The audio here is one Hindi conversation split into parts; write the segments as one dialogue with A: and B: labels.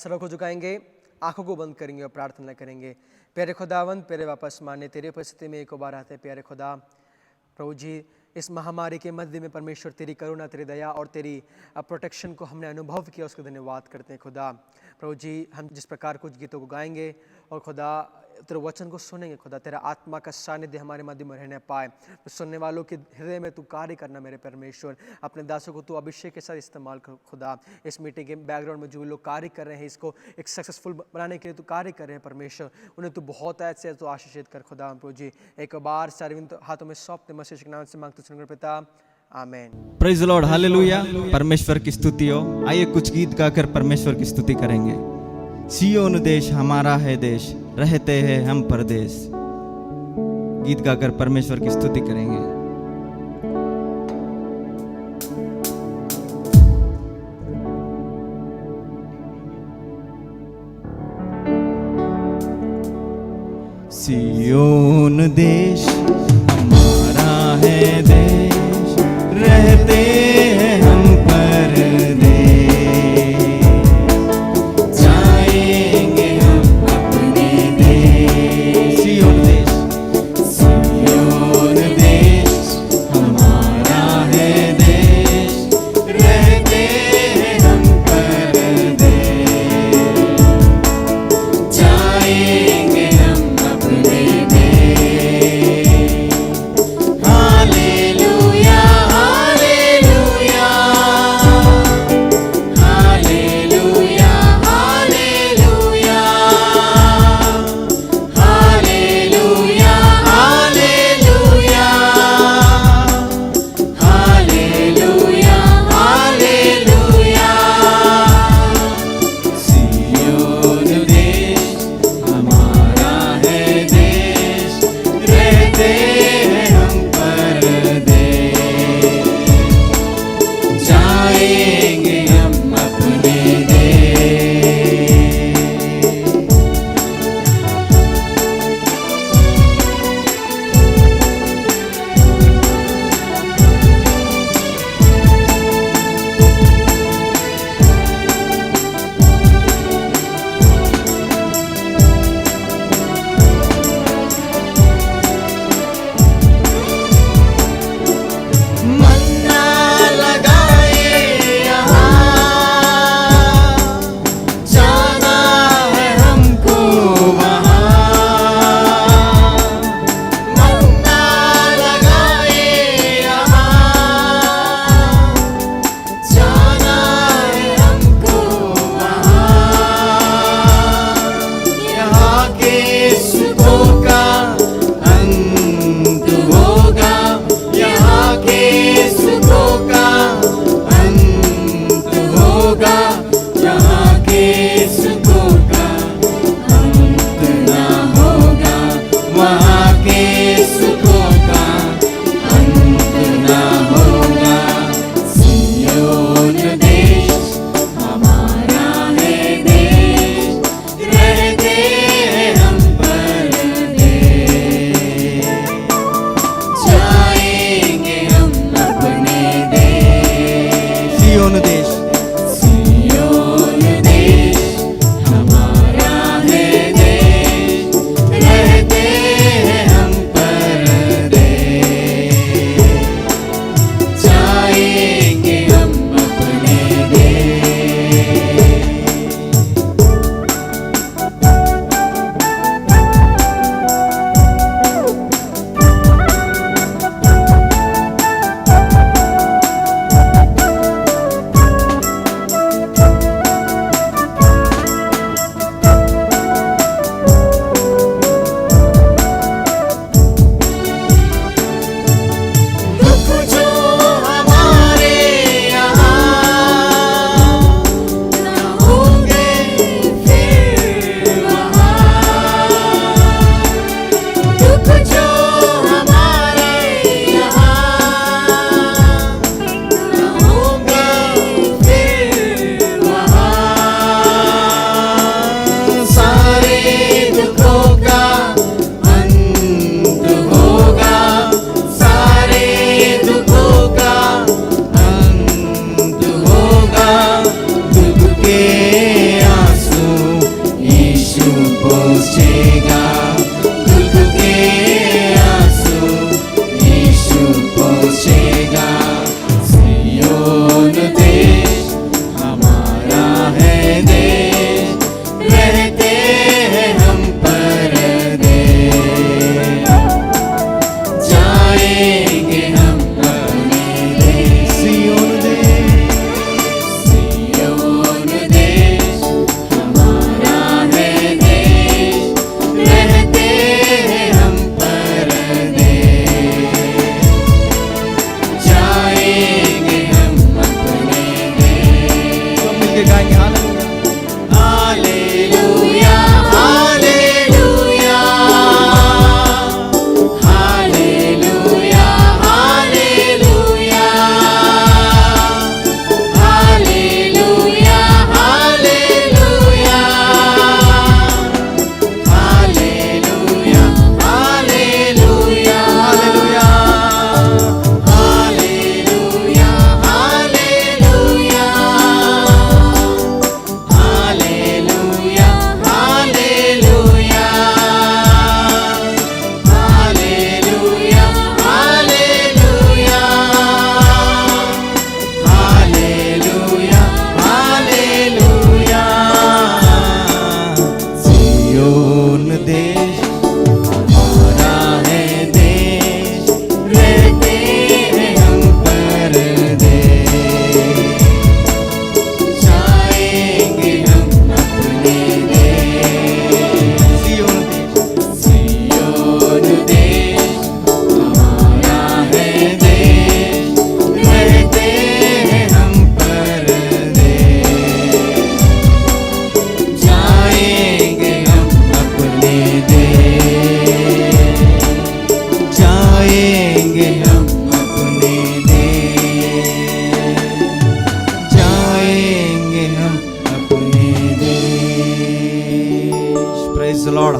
A: सरों को झुकाएंगे, आंखों को बंद करेंगे और प्रार्थना करेंगे। प्यारे खुदावंद, प्यारे वापस माने तेरे उपस्थिति में एक बार आते हैं। प्यारे खुदा, प्रभु जी, इस महामारी के मध्य में परमेश्वर तेरी करुणा, तेरी दया और तेरी प्रोटेक्शन को हमने अनुभव किया, उसका धन्यवाद करते हैं। खुदा प्रभु जी, हम जिस प्रकार कुछ गीतों को गाएंगे और खुदा तेरे वचन को सुनेंगे, खुदा तेरा आत्मा का सानिध्य हमारे मध्य में रहने पाए। तो सुनने वालों के हृदय में तू कार्य करना मेरे परमेश्वर। अपने दासों को तू अभिषेक के साथ इस्तेमाल कर खुदा। इस मीटिंग के बैकग्राउंड में जो लोग कार्य कर रहे हैं, इसको एक सक्सेसफुल बनाने के लिए तू कार्य कर रहे हैं परमेश्वर। उन्हें तू बहुत ऐसे तो आशीषित कर खुदा। प्रभु जी, एक बार सार्वजनिक हाथों में सौंपते मसीह के नाम से मांगते सुनकर पिता, आमीन।
B: Praise the Lord, hallelujah. परमेश्वर की स्तुति हो। आइए कुछ गीत गाकर परमेश्वर की स्तुति करेंगे। सियोन देश हमारा है देश, रहते हैं हम परदेश। गीत गाकर परमेश्वर की स्तुति करेंगे। सियोन देश हमारा है देश, रहते हैं हम परदेश। जाएंगे हम अपने देश। सियोन देश, सियोन देश हमारा है देश, रहते हैं हम परदेश। जाएंगे हम अपने देश। Hallelujah, hallelujah, hallelujah, hallelujah, hallelujah, hallelujah, hallelujah, hallelujah. Zion देश हमारा है देश, रहते हैं हम परदेश। जाएंगे हम अपने देश। मन्ना लगाए यहाँ, जाना है हमको वहाँ। मन्ना लगाए यहाँ, जाना है हमको वहाँ। यहाँ के सुखों का अंत होगा, यहाँ के सुखों का अंत होगा। यहाँ के सुखों का अंत ना होगा, वहाँ के सुखों का अंत ना होगा। सियोन देश हमारा है देश, रहते हैं हम परदेश। जाएंगे हम अपने देश। सियोन देश, सियोन देश हमारा है देश, रहते हैं हम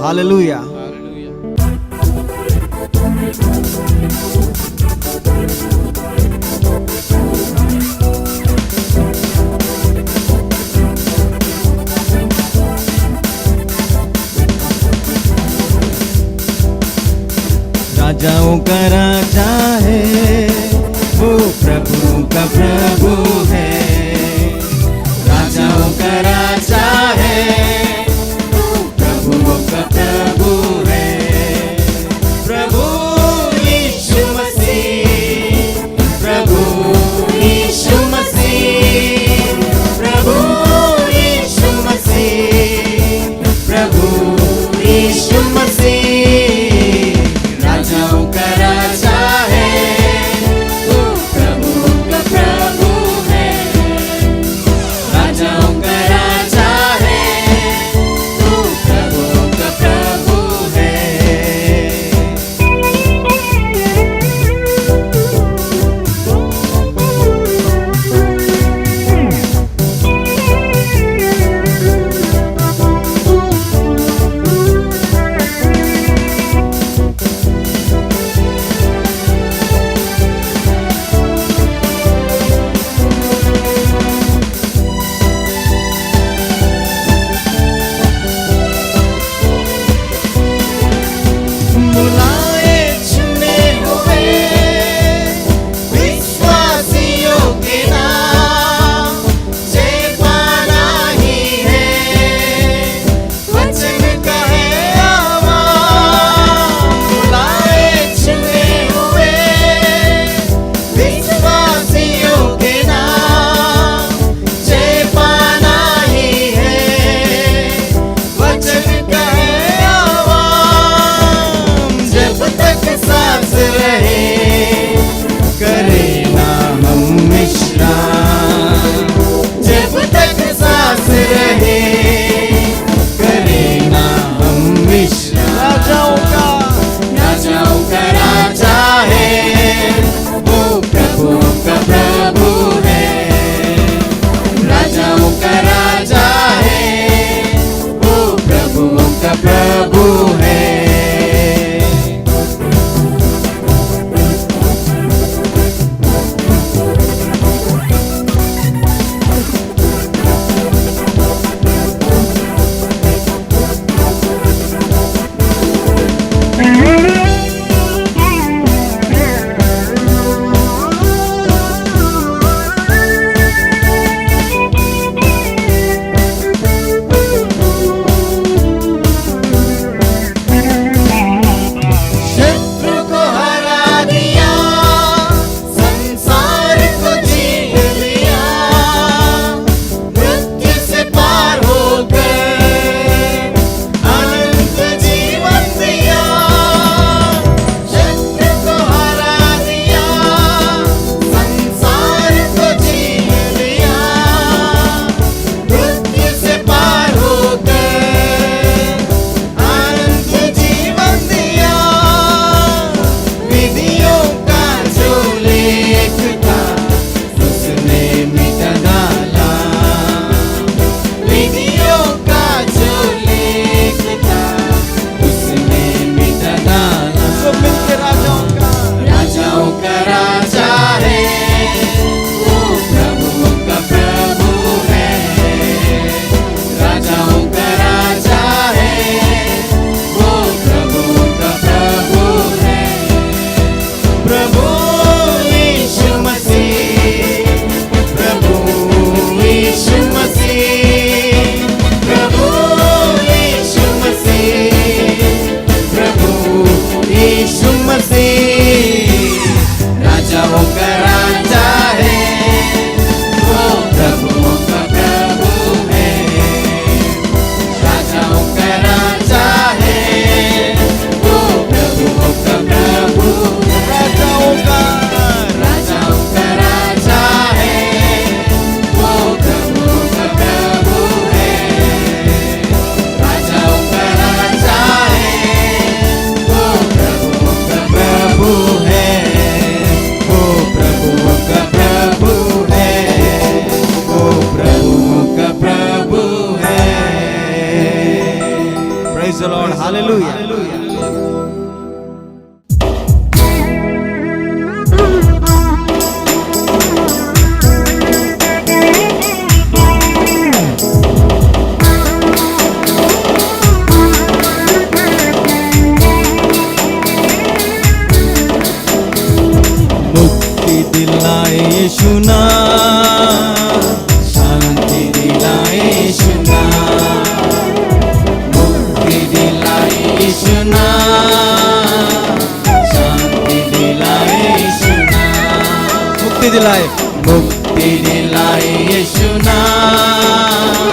B: हालेलुया। राजाओं का राजा है, वो प्रभु का प्रभु है। राजाओं का राजा है, वो प्रभुओं का प्रभु है। प्रभु यीशु मसीह, प्रभु यीशु मसीह, प्रभु यीशु मसीह, प्रभु यीशु मसीह। राजाओं का राजा है, वो प्रभु का प्रभु है। यीशु नाम, शांति दिलाए यीशु नाम, मुक्ति दिलाए यीशु नाम, शांति दिलाए यीशु नाम, मुक्ति दिलाए यीशु नाम,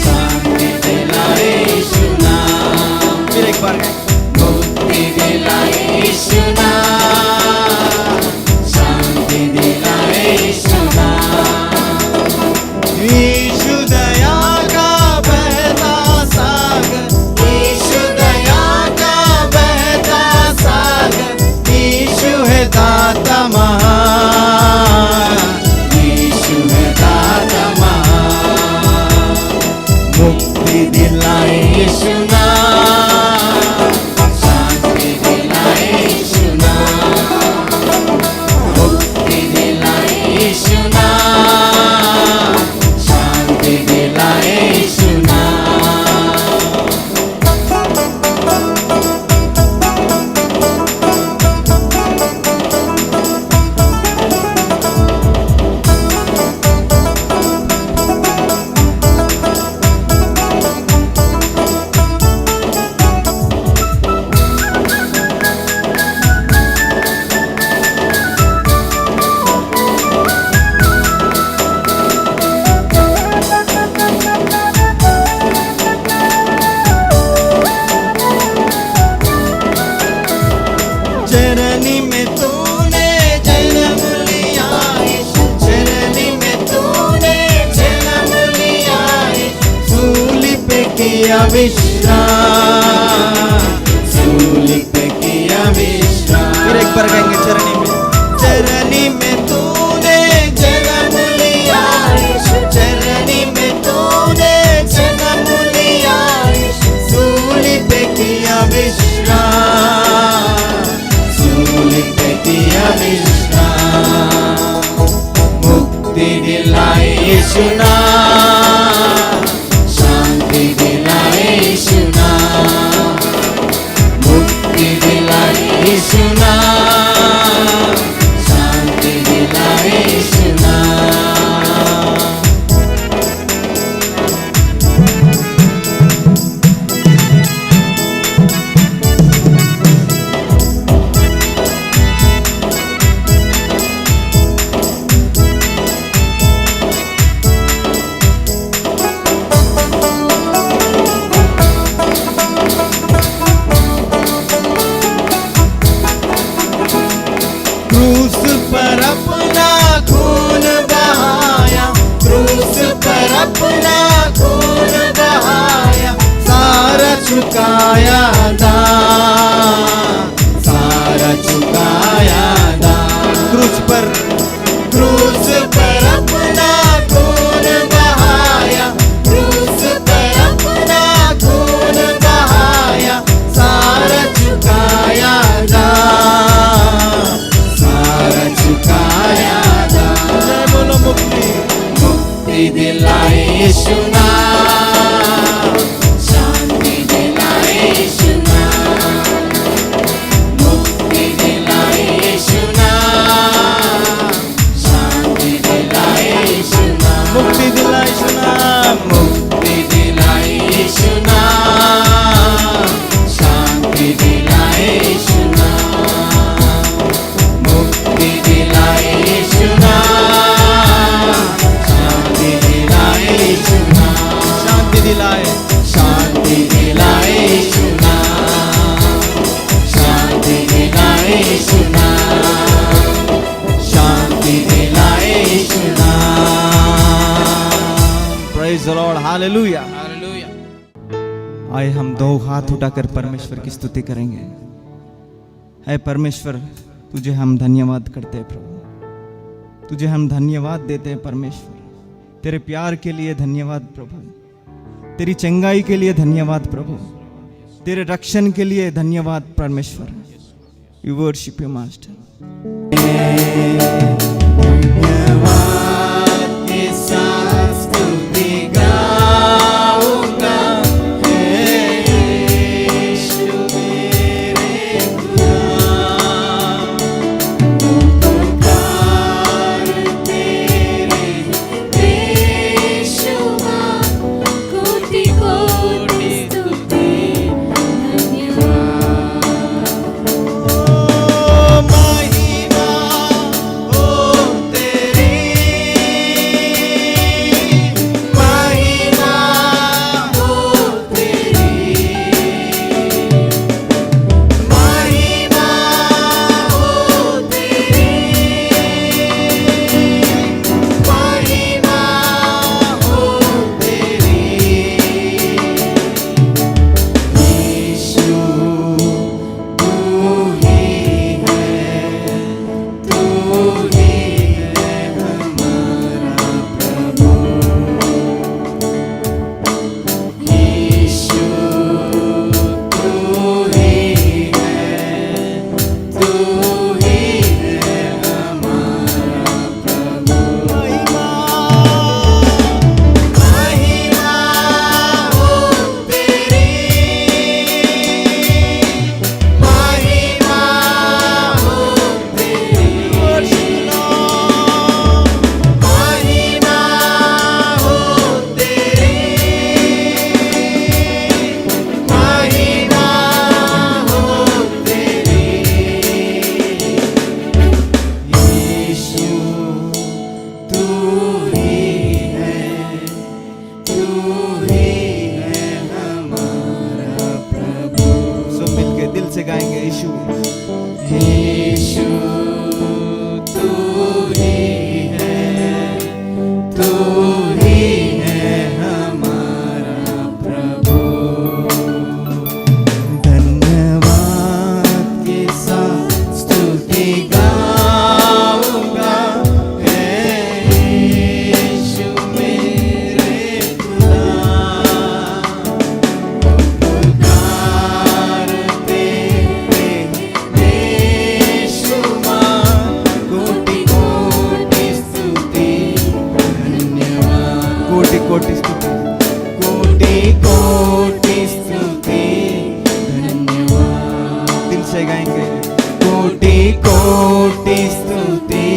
B: शांति दिलाए यीशु नाम। फिर एक बार मुक्ति दिलाए यीशु नाम, शांति दिलाए यीशु नाम। यीशु दया का बहता सागर, यीशु दया का बहता सागर, यीशु है दाता महान, यीशु है दाता महान। मुक्ति दिलाए यीशु नाम, शांति दिलाए यीशु नाम, मुक्ति दिलाए यीशु नाम, शांति दिलाए यीशु नाम। चरनी में तूने जन्म लिया, चरनी में तूने जन्म लिया, सूली पे किया विश्राम, सूली पे किया विश्राम। फिर एक बार गाएंगे चरनी में तूने जन्म लिया, चरनी में तूने जन्म लिया, सूली पे किया विश्राम, सूली पे किया विश्राम। मुक्ति दिलाए यीशु नाम, शांति दिलाए यीशु नाम, मुक्ति दिलाए यीशु नाम, शांति दिलाए यीशु नाम। क्रूस पर अपना खून बहाया, क्रूस पर अपना खून बहाया, सारा चुकाया दाम, सारा चुकाया दाम। क्रूस पर अपना खून बहाया, क्रूस पर अपना खून बहाया, सारा चुकाया दाम, सारा चुकाया दाम। जय बोलो मुक्ति दिलाए यीशु नाम, शांति दिलाए यीशु नाम, मुक्ति दिलाए यीशु नाम, शांति दिलाए यीशु नाम, मुक्ति दिलाए यीशु नाम, मुक्ति दिलाए यीशु नाम, शांति दिलाए यीशु नाम, मुक्ति दिलाए यीशु नाम, शांति दिलाए यीशु नाम, शांति दिलाए यीशु नाम, शांति दिलाए यीशु नाम, शांति दिलाए यीशु नाम। Praise the Lord, hallelujah. आइए हम दो हाथ उठाकर परमेश्वर की स्तुति करेंगे। है परमेश्वर, तुझे हम धन्यवाद करते हैं प्रभु, तुझे हम धन्यवाद देते हैं परमेश्वर। तेरे प्यार के लिए धन्यवाद प्रभु, तेरी चंगाई के लिए धन्यवाद प्रभु, तेरे रक्षण के लिए धन्यवाद परमेश्वर। You worship you master.
C: Te
B: ऐसा स्तुति गाऊंगा, हे यीशु मेरे खुदा। पुकारते तेरे बेशुमार कोटि कोटि स्तुति धन्यवाद। कोटि कोटि स्तुति, कोटि कोटि स्तुति धन्यवाद। दिल से गाएंगे, कोटि कोटि स्तुति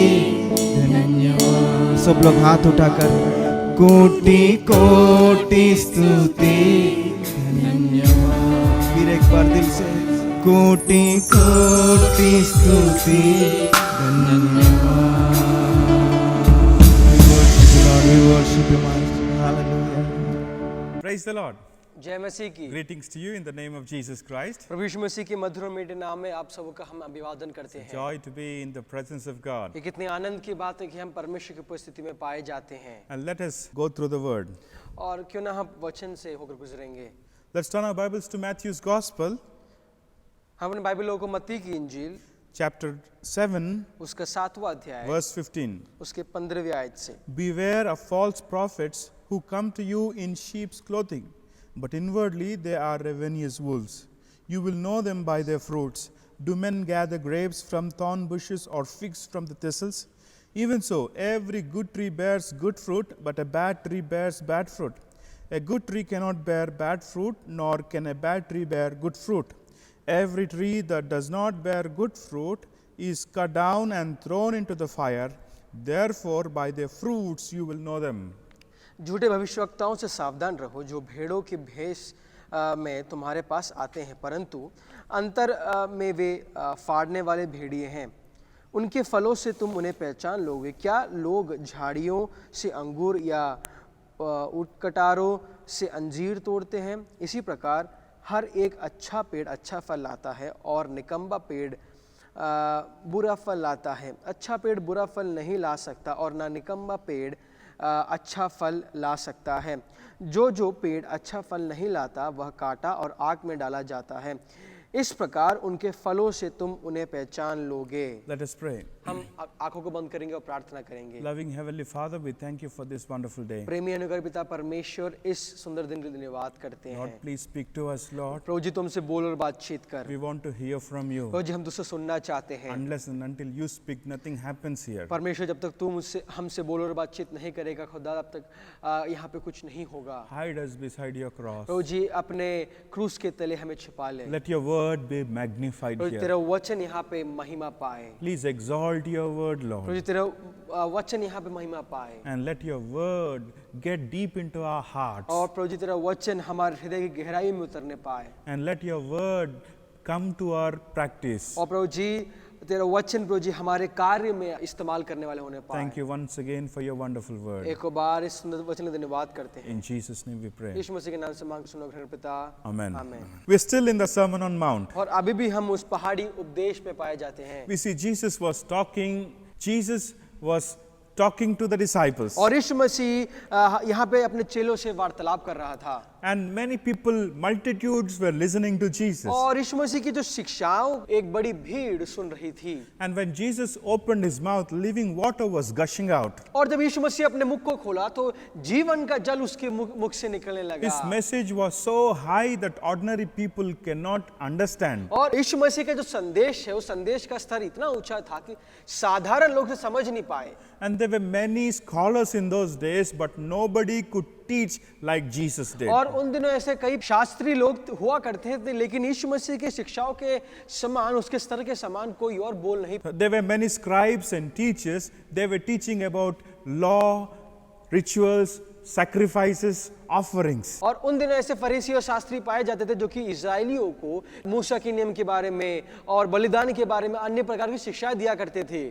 B: धन्यवाद। सब लोग हाथ उठाकर, कोटि कोटि स्तुति धन्यवाद। फिर एक बार दिल से, कोटि कोटि स्तुति धन्यवाद। We worship you, Master. Hallelujah.
C: Praise the Lord.
A: जय मसीह की।
C: Greetings to you in the name of Jesus Christ.
A: प्रभु यीशु मसीह के मधुर और मीठे नाम में आप सबका हम अभिवादन करते हैं।
C: Joy to be in the presence of God.
A: ये कितनी आनंद की बात है कि हम परमेश्वर की उपस्थिति में पाए जाते हैं।
C: And let us go through the word.
A: और क्यों ना हम वचन से होकर गुजरेंगे।
C: Let's turn our Bibles to Matthew's Gospel,
A: हम अपने बाइबलों को मत्ती की इंजील
C: chapter 7,
A: उसका 7वां अध्याय
C: verse 15.
A: उसके 15वें आयत से।
C: Beware of false prophets who come to you in sheep's clothing, but inwardly they are ravenous wolves. You will know them by their fruits. Do men gather grapes from thorn bushes or figs from the thistles? Even so, every good tree bears good fruit, but a bad tree bears bad fruit. A good tree cannot bear bad fruit, nor can a bad tree bear good fruit. Every tree that does not bear good fruit is cut down and thrown into the fire. Therefore, by their fruits you will know them.
A: झूठे भविष्यवक्ताओं से सावधान रहो जो भेड़ों के भेष में तुम्हारे पास आते हैं, परंतु अंतर में वे फाड़ने वाले भेड़िए हैं। उनके फलों से तुम उन्हें पहचान लोगे। क्या लोग झाड़ियों से अंगूर या उटकटारों से अंजीर तोड़ते हैं? इसी प्रकार हर एक अच्छा पेड़ अच्छा फल लाता है और निकम्मा पेड़ बुरा फल लाता है। अच्छा पेड़ बुरा फल नहीं ला सकता और ना निकम्मा पेड़ अच्छा फल ला सकता है। जो पेड़ अच्छा फल नहीं लाता वह काटा और आग में डाला जाता है। इस प्रकार उनके फलों से तुम उन्हें पहचान लोगे।
C: Let us pray.
A: हम आंखों को बंद करेंगे और प्रार्थना करेंगे।
C: Loving Heavenly Father, we thank you for this wonderful day.
A: प्रेमी अनुग्रह पिता परमेश्वर, इस सुंदर दिन के लिए धन्यवाद करते
C: Lord,
A: हैं।
C: please speak to us, Lord.
A: प्रभु जी तुमसे बोल और बातचीत कर।
C: We want to hear from you.
A: प्रभु जी हम तुझसे सुनना चाहते हैं।
C: Unless and until you speak, nothing happens here.
A: परमेश्वर जब तक तू मुझसे हमसे बोल और बातचीत नहीं करेगा खुदा, तब तक यहाँ पे कुछ नहीं होगा।
C: Hide us beside your cross.
A: प्रभु जी अपने क्रूस के तले हमें छिपा ले।
C: Let your word be magnified
A: Prabhu
C: here.
A: तेरा वचन यहाँ पे महिमा पाए।
C: Please exalt your word,
A: Prabhu
C: Lord.
A: जी तेरा वचन यहाँ पे महिमा पाए।
C: And let your word get deep into our hearts.
A: और प्रभु जी तेरा वचन हमारे हृदय की गहराई में उतरने पाए।
C: And let your word come to our practice.
A: और प्रभु जी तेरा वचन प्रभु जी हमारे कार्य में इस्तेमाल करने वाले होने पाए।
C: Thank you once again for your wonderful word.
A: एक बार इस सुंदर वचन के धन्यवाद करते हैं।
C: In Jesus' name we pray.
A: यीशु मसीह के नाम से मांग सुनो घर पिता।
C: Amen.
A: आमीन।
C: We're still in the Sermon on Mount.
A: और अभी भी हम उस पहाड़ी उपदेश में पाए जाते हैं।
C: We see Jesus was talking to the disciples.
A: और यीशु मसीह यहाँ पे अपने चेलों से वार्तालाप कर रहा था।
C: And many people, multitudes were listening to Jesus.
A: और यीशु मसीह की जो शिक्षाओं एक बड़ी भीड़ सुन रही थी।
C: And when Jesus opened his mouth, living water was gushing out.
A: और जब यीशु मसीह अपने मुख को खोला तो जीवन का जल उसके मुख से निकलने लगा।
C: His message was so high that ordinary people cannot understand.
A: और यीशु मसीह का जो संदेश है, उस संदेश का स्तर इतना ऊंचा था कि साधारण लोग से समझ नहीं पाए।
C: And there were many scholars in those days, but nobody could teach like Jesus did.
A: और उन दिनों ऐसे कई शास्त्री लोग हुआ करते थे, लेकिन यीशु मसीह के शिक्षाओं के समान, उसके स्तर के समान कोई और बोल नहीं।
C: There were many scribes and teachers. They were teaching about law, rituals, sacrifices, offerings.
A: और उन दिनों ऐसे फरीसी और शास्त्री पाए जाते थे जो कि इजरायलियों को मूसा के नियम के बारे में और बलिदान के बारे में अन्य प्रकार की शिक्षा दिया करते थे।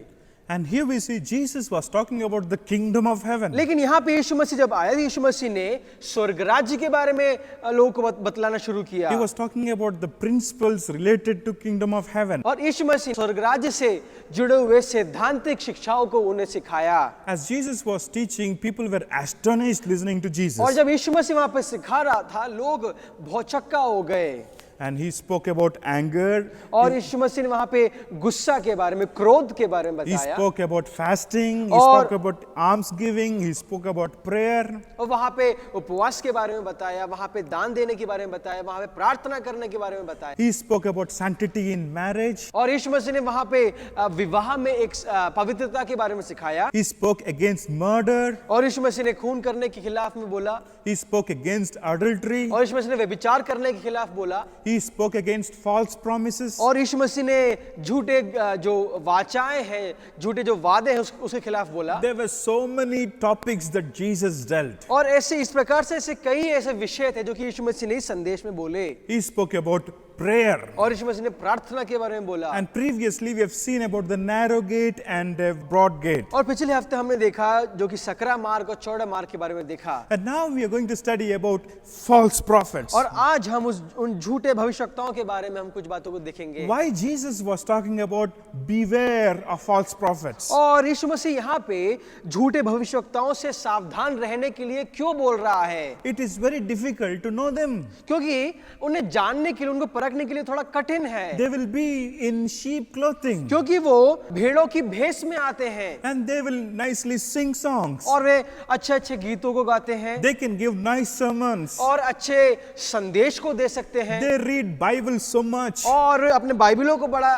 C: And here we see Jesus was talking about the kingdom of heaven.
A: लेकिन यहाँ पे यीशु मसीह जब आया, यीशु मसीह ने स्वर्ग राज्य के बारे में लोगों को बतलाना शुरू किया।
C: He was talking about the principles related to kingdom of heaven.
A: और यीशु मसीह स्वर्ग राज्य से जुड़े हुए सैद्धांतिक शिक्षाओं को उन्हें सिखाया।
C: As Jesus was teaching, people were astonished listening to Jesus.
A: और जब यीशु मसीह वहाँ पे सिखा रहा था, लोग भौचक्का हो गए।
C: and he spoke about anger.
A: और यीशु मसीह ने वहां पे गुस्सा के बारे में, क्रोध के बारे में
C: He
A: बताया,
C: spoke about fasting. He
A: और-
C: spoke about almsgiving. He spoke about prayer.
A: और वहां पे उपवास के बारे में बताया, वहां पे दान देने के बारे में बताया, वहां पे प्रार्थना करने के बारे में बताया।
C: He spoke about sanctity in marriage.
A: और यीशु मसीह ने वहां पे विवाह में एक पवित्रता के बारे में सिखाया।
C: He spoke against murder.
A: और यीशु मसीह ने खून करने के खिलाफ में बोला,
C: He spoke against adultery.
A: और यीशु मसीह ने व्यभिचार करने के खिलाफ बोला,
C: He spoke against false promises.
A: और यीशु मसीह ने झूठे जो वाचाएं हैं, झूठे जो वादे हैं उसके खिलाफ बोला।
C: There were so many topics that Jesus dealt.
A: और ऐसे इस प्रकार से ऐसे कई ऐसे विषय थे जो कि यीशु मसीह ने इस संदेश में बोले।
C: He spoke about prayer.
A: और यीशु मसीह ने प्रार्थना के बारे में बोला।
C: And previously we have seen about the narrow gate and the broad gate.
A: और पिछले हफ्ते हमने देखा जो कि सकरा मार्ग और चौड़ा मार्ग के बारे में देखा।
C: And now we are going to study about false prophets.
A: और आज हम उन झूठे भविष्यवक्ताओं के बारे में हम कुछ बातों को देखेंगे।
C: Why Jesus was talking about beware of false prophets.
A: और यीशु मसीह यहाँ पे झूठे भविष्यवक्ताओं से सावधान रहने के लिए क्यों बोल रहा है?
C: It is very difficult to know them.
A: क्योंकि उन्हें जानने के लिए, उनको परखने के लिए थोड़ा कठिन है।
C: They will be in sheep clothing.
A: क्योंकि वो भेड़ों की भेष में आते हैं
C: And they will nicely sing songs.
A: और वे अच्छे अच्छे गीतों को गाते हैं
C: They can give nice sermons.
A: और अच्छे संदेश को दे सकते हैं
C: They read Bible so much.
A: और अपने बाइबलों को बड़ा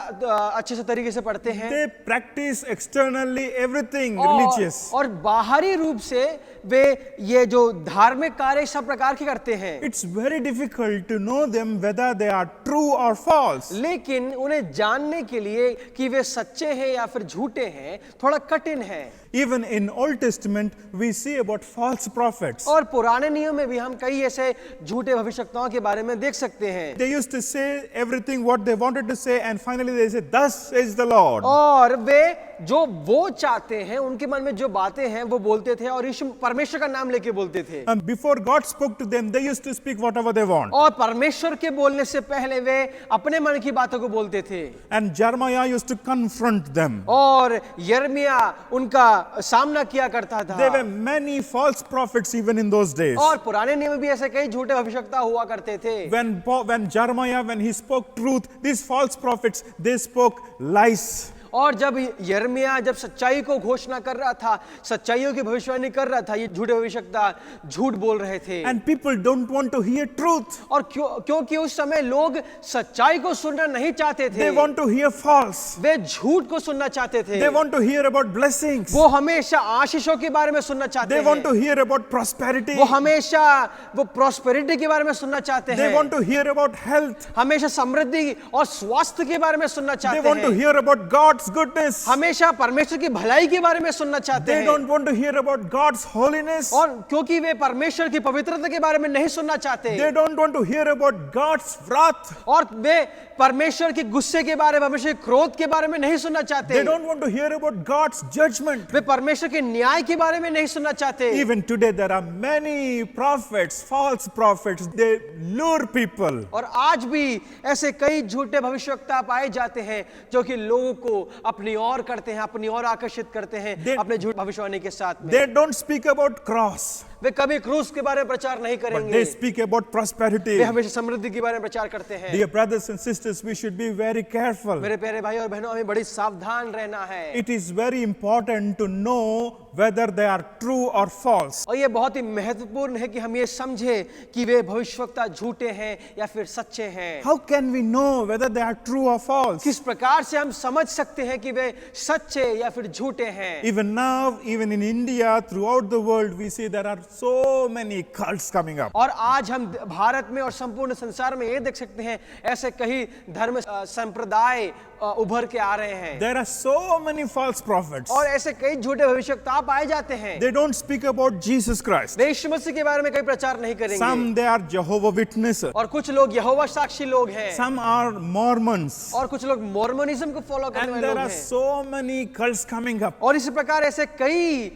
A: अच्छे से तरीके से पढ़ते हैं
C: They practice externally everything religious.
A: और बाहरी रूप से वे ये जो धार्मिक कार्य सब प्रकार के करते हैं।
C: It's very difficult to know them whether they are true or false.
A: लेकिन उन्हें जानने के लिए कि वे सच्चे हैं या फिर झूठे हैं थोड़ा कठिन है।
C: Even in Old Testament, we see about false prophets.
A: और पुराने नियम में भी हम कई ऐसे झूठे भविष्यवक्ताओं के बारे में देख सकते हैं।
C: They used to say everything what they wanted to say, and finally they say, "Thus says the Lord."
A: और वे जो वो चाहते हैं, उनके मन में जो बातें हैं वो बोलते थे और यीशु परमेश्वर का नाम लेके बोलते थे।
C: And before God spoke to them, they used to speak whatever they want.
A: और परमेश्वर के बोलने से पहले वे अपने मन की बातों को बोलते थे।
C: And Jeremiah used to confront them.
A: और यिर्मयाह उनका सामना किया करता
C: There were
A: था।
C: many false prophets even in those days.
A: और पुराने नियम में भी ऐसे कई झूठे भविष्यवक्ता हुआ करते थे।
C: When Jeremiah, when he spoke truth, these false prophets, they spoke lies.
A: और जब यिर्मयाह जब सच्चाई को घोषणा कर रहा था, सच्चाइयों की भविष्यवाणी कर रहा था, ये झूठे भविष्यवक्ता झूठ बोल रहे थे।
C: And people don't want to hear truth.
A: और क्योंकि उस समय लोग सच्चाई को सुनना नहीं चाहते थे,
C: They want to hear false.
A: वे झूठ को सुनना चाहते थे।
C: They want to hear about blessings.
A: वो हमेशा आशीषों के बारे में सुनना चाहते
C: They
A: हैं।
C: want to hear about prosperity.
A: वो हमेशा वो प्रॉस्पेरिटी के बारे में सुनना चाहते
C: They
A: हैं।
C: want to hear about health.
A: हमेशा समृद्धि और स्वास्थ्य के बारे में सुनना
C: They
A: चाहते
C: want to
A: हैं।
C: hear about God's goodness.
A: हमेशा परमेश्वर की भलाई के बारे में सुनना चाहते
C: They
A: हैं।
C: don't want to hear about God's holiness.
A: और क्योंकि वे परमेश्वर की पवित्रता के बारे में नहीं सुनना चाहते,
C: They don't want to hear about God's wrath.
A: और वे परमेश्वर के गुस्से के बारे में, परमेश्वर के क्रोध के बारे में नहीं सुनना चाहते,
C: They don't want to hear about God's judgment.
A: वे परमेश्वर के न्याय के बारे में नहीं सुनना चाहते।
C: Even today there are many prophets, false prophets. They lure people.
A: और आज भी ऐसे कई झूठे भविष्यवक्ता पाए जाते हैं जो कि लोगों को अपनी ओर करते हैं, अपनी ओर आकर्षित करते हैं
C: They-
A: अपने झूठ भविष्यवाणी के साथ में।
C: They don't speak about cross,
A: वे कभी क्रूस के बारे में प्रचार नहीं
C: but
A: करेंगे,
C: they speak about prosperity.
A: वे हमेशा समृद्धि के बारे में प्रचार करते हैं।
C: Dear brothers and sisters, we should be very careful.
A: मेरे प्यारे भाई और बहनों, हमें बड़ी सावधान रहना है।
C: It is very important to know whether they are true or false.
A: और ये बहुत ही महत्वपूर्ण है कि हम ये समझे कि वे भविष्यवक्ता झूठे हैं या फिर सच्चे हैं।
C: How can we know whether they are true or false?
A: किस प्रकार से हम समझ सकते हैं कि वे सच्चे या फिर झूठे हैं?
C: Even now, even in India, throughout the world, we see there are so many cults coming up.
A: और आज हम भारत में और संपूर्ण संसार में ये देख सकते हैं ऐसे कई धर्म संप्रदाय उभर के आ रहे हैं
C: There are so many false prophets.
A: और ऐसे कई झूठे भविष्यवक्ता पाए जाते हैं।
C: They don't speak about Jesus Christ.
A: वे यीशु मसीह के बारे में कई प्रचार नहीं करेंगे।
C: Some they are Jehovah Witnesses.
A: और कुछ लोग यहोवा साक्षी लोग हैं
C: Some are Mormons.
A: और कुछ लोग मोर्मनिज्म को फॉलो करने
C: And
A: वाले
C: there
A: लोग
C: are
A: हैं।
C: so many cults coming up.
A: और इसी प्रकार ऐसे कई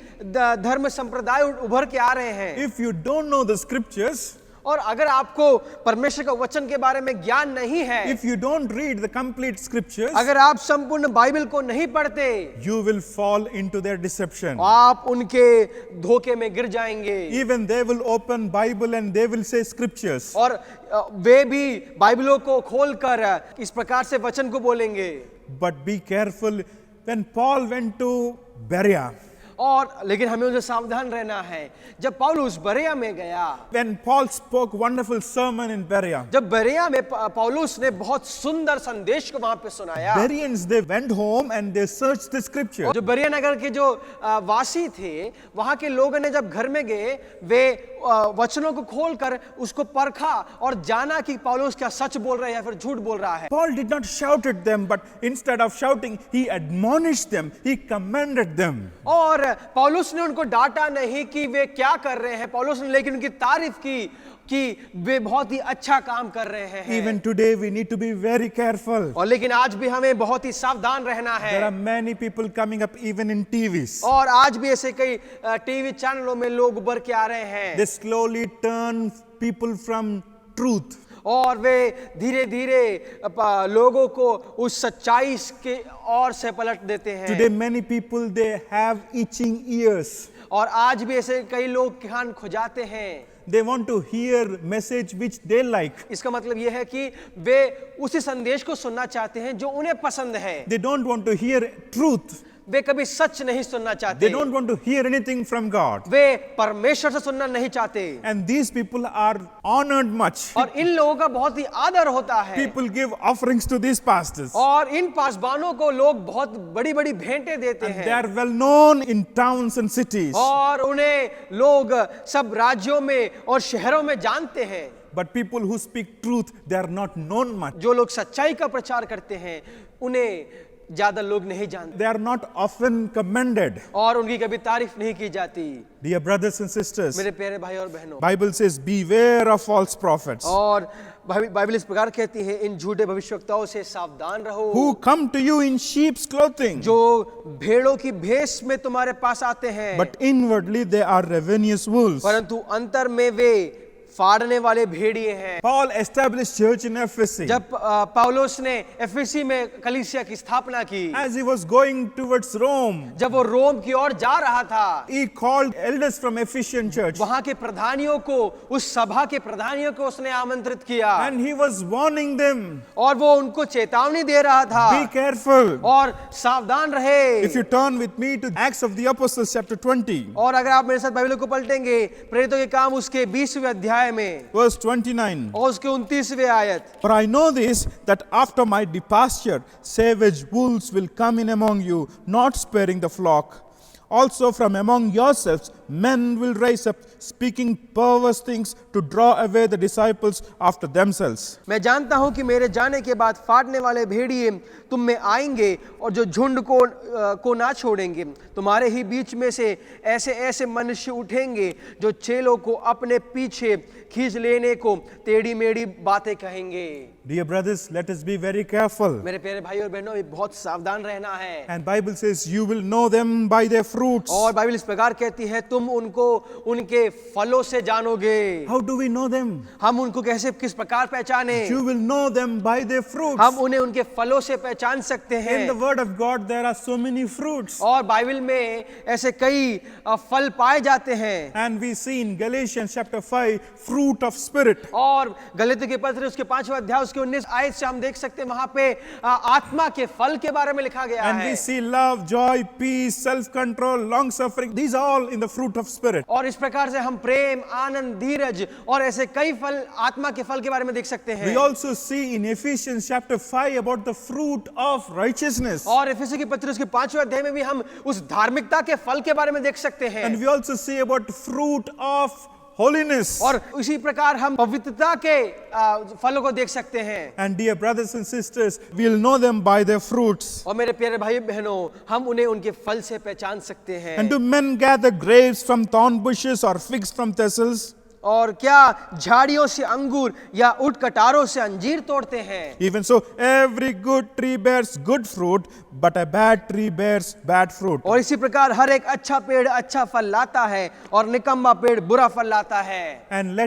A: धर्म संप्रदाय उभर के आ रहे हैं।
C: If you don't know the scriptures,
A: और अगर आपको परमेश्वर का वचन के बारे में ज्ञान नहीं है,
C: if you don't read the complete scriptures,
A: अगर आप संपूर्ण बाइबल को नहीं पढ़ते,
C: you will fall into their deception.
A: आप उनके धोखे में गिर जाएंगे।
C: Even they will open Bible and they will say scriptures.
A: और वे भी बाइबलों को खोलकर इस प्रकार से वचन को बोलेंगे।
C: But be careful, when Paul went to Berea,
A: और लेकिन हमें उनसे सावधान रहना है। जब पौलुस बरेया में गया,
C: when Paul spoke wonderful sermon in Berea,
A: जब बरेया में पौलुस ने बहुत सुंदर संदेश को वहां पे सुनाया,
C: Bereans, they went home and they searched the scripture.
A: जो बरेया नगर के जो वासी थे, वहां के लोगों ने जब घर में गए, वे वचनों को खोलकर उसको परखा और जाना कि पौलुस क्या सच बोल रहा है या फिर झूठ बोल रहा है।
C: Paul did not shout at them, but instead of shouting, he admonished them, he commended them.
A: और पौलुस ने उनको डांटा नहीं कि वे क्या कर रहे हैं, पौलुस ने लेकिन उनकी तारीफ की कि वे बहुत ही अच्छा काम कर रहे हैं।
C: Even today we need to be very careful.
A: और लेकिन आज भी हमें बहुत ही सावधान रहना है।
C: There are many people coming up even in TVs.
A: और आज भी ऐसे कई टीवी चैनलों में लोग उभर के आ रहे हैं।
C: They slowly turn people from truth.
A: और वे धीरे धीरे लोगों को उस सच्चाई के ओर से पलट देते हैं।
C: Today many people, they have itching ears.
A: और आज भी ऐसे कई लोग कान खुजाते हैं।
C: They want to hear message which they like.
A: इसका मतलब यह है कि वे उसी संदेश को सुनना चाहते हैं जो उन्हें पसंद है।
C: They don't want to hear truth.
A: वे कभी सच नहीं सुनना चाहते।
C: They don't want to hear anything from God.
A: वे परमेश्वर से सुनना नहीं चाहते।
C: And these people are honored much.
A: और इन लोगों का बहुत ही आदर होता है।
C: People give offerings to these pastors.
A: और इन पासबानों को लोग बहुत बड़ी बड़ी भेंटें देते
C: And
A: हैं।
C: they are well known in towns and cities.
A: और उन्हें लोग सब राज्यों में और शहरों में जानते हैं।
C: But people who speak truth, they are not known much.
A: जो लोग सच्चाई का प्रचार करते हैं उन्हें ज्यादा लोग नहीं जानते।
C: They are not often commended.
A: और उनकी कभी तारीफ नहीं की जाती।
C: Dear brothers and sisters,
A: मेरे प्यारे भाई और बहनों,
C: Bible says, beware of false prophets
A: और बाइबल इस प्रकार कहती है, इन झूठे भविष्यवक्ताओं से सावधान रहो,
C: who come to you in sheep's clothing,
A: जो भेड़ों की भेष में तुम्हारे पास आते हैं,
C: but inwardly they are ravenous wolves.
A: परंतु अंतर में वे फाड़ने वाले भेड़िए हैं।
C: Paul established church in Ephesus.
A: जब पौलुस ने एफेसी में कलीसिया की स्थापना की,
C: As he was going towards Rome,
A: जब वो रोम की ओर जा रहा था,
C: he called elders from Ephesian church.
A: वहां के प्रधानियों को, उस सभा के प्रधानियों को उसने आमंत्रित किया
C: And he was warning them,
A: और वो उनको चेतावनी दे रहा था,
C: be careful.
A: और सावधान रहे।
C: If you turn with me to Acts of the Apostles chapter 20,
A: और अगर आप मेरे साथ बाइबल को पलटेंगे, प्रेरितों के काम उसके 20वें अध्याय में
C: verse 29.
A: और उसके 29वें आयत,
C: For I know this, that after my departure, savage wolves will come in among you, not sparing the flock. Also from among yourselves, men will rise up, speaking perverse things to draw away the disciples after themselves.
A: मैं जानता हूं कि मेरे जाने के बाद फाड़ने वाले भेड़िए तुम में आएंगे और जो झुंड को ना छोड़ेंगे। तुम्हारे ही बीच में से ऐसे ऐसे मनुष्य उठेंगे जो चेलों को अपने पीछे खींच लेने को टेढ़ी मेढ़ी बातें कहेंगे।
C: Dear brothers, let us be very careful.
A: मेरे प्यारे भाई और बहनों, ये बहुत सावधान रहना है।
C: And Bible says, you will know them by their fruits.
A: और बाइबल इस प्रकार कहती है, तुम उनको उनके फलों से जानोगे।
C: How do we know them?
A: हम उनको कैसे, किस प्रकार पहचाने?
C: You will know them by their fruits.
A: हम उन्हें उनके फलों से पहचान सकते हैं।
C: In the word of God, there are so many fruits.
A: और बाइबल में ऐसे कई फल पाए जाते हैं।
C: And we see in Galatians chapter 5, fruit of spirit.
A: और गलातियों के पत्र उसके 5वें अध्याय उसके 19 आयत से हम देख सकते हैं, वहां पे आत्मा के फल के बारे में लिखा गया
C: And
A: है।
C: we see love, joy, peace, self-control, long-suffering. These are all in the fruit of spirit.
A: और इस प्रकार से हम प्रेम, आनंद, धीरज और ऐसे कई फल, आत्मा के फल के बारे में देख सकते हैं।
C: We also see in Ephesians chapter 5 about the fruit of righteousness.
A: और इफिसी के पत्र उसके 5वें अध्याय में भी हम उस धार्मिकता के फल के बारे में देख सकते हैं।
C: And we also see about fruit of holiness.
A: और इसी प्रकार हम पवित्रता के फलों को देख सकते हैं।
C: And dear brothers and sisters, we'll know them by their fruits.
A: और मेरे प्यारे भाई बहनों, हम उन्हें उनके फल से पहचान सकते हैं।
C: And do men gather grapes from thorn bushes or figs from thistles?
A: और क्या झाड़ियों से अंगूर या ऊंट कटारों से अंजीर तोड़ते हैं।
C: Even so, every good tree bears good fruit, but a bad tree bears bad fruit.
A: और इसी प्रकार हर एक अच्छा पेड़ अच्छा फल लाता है और निकम्मा पेड़ बुरा फल लाता है।
C: And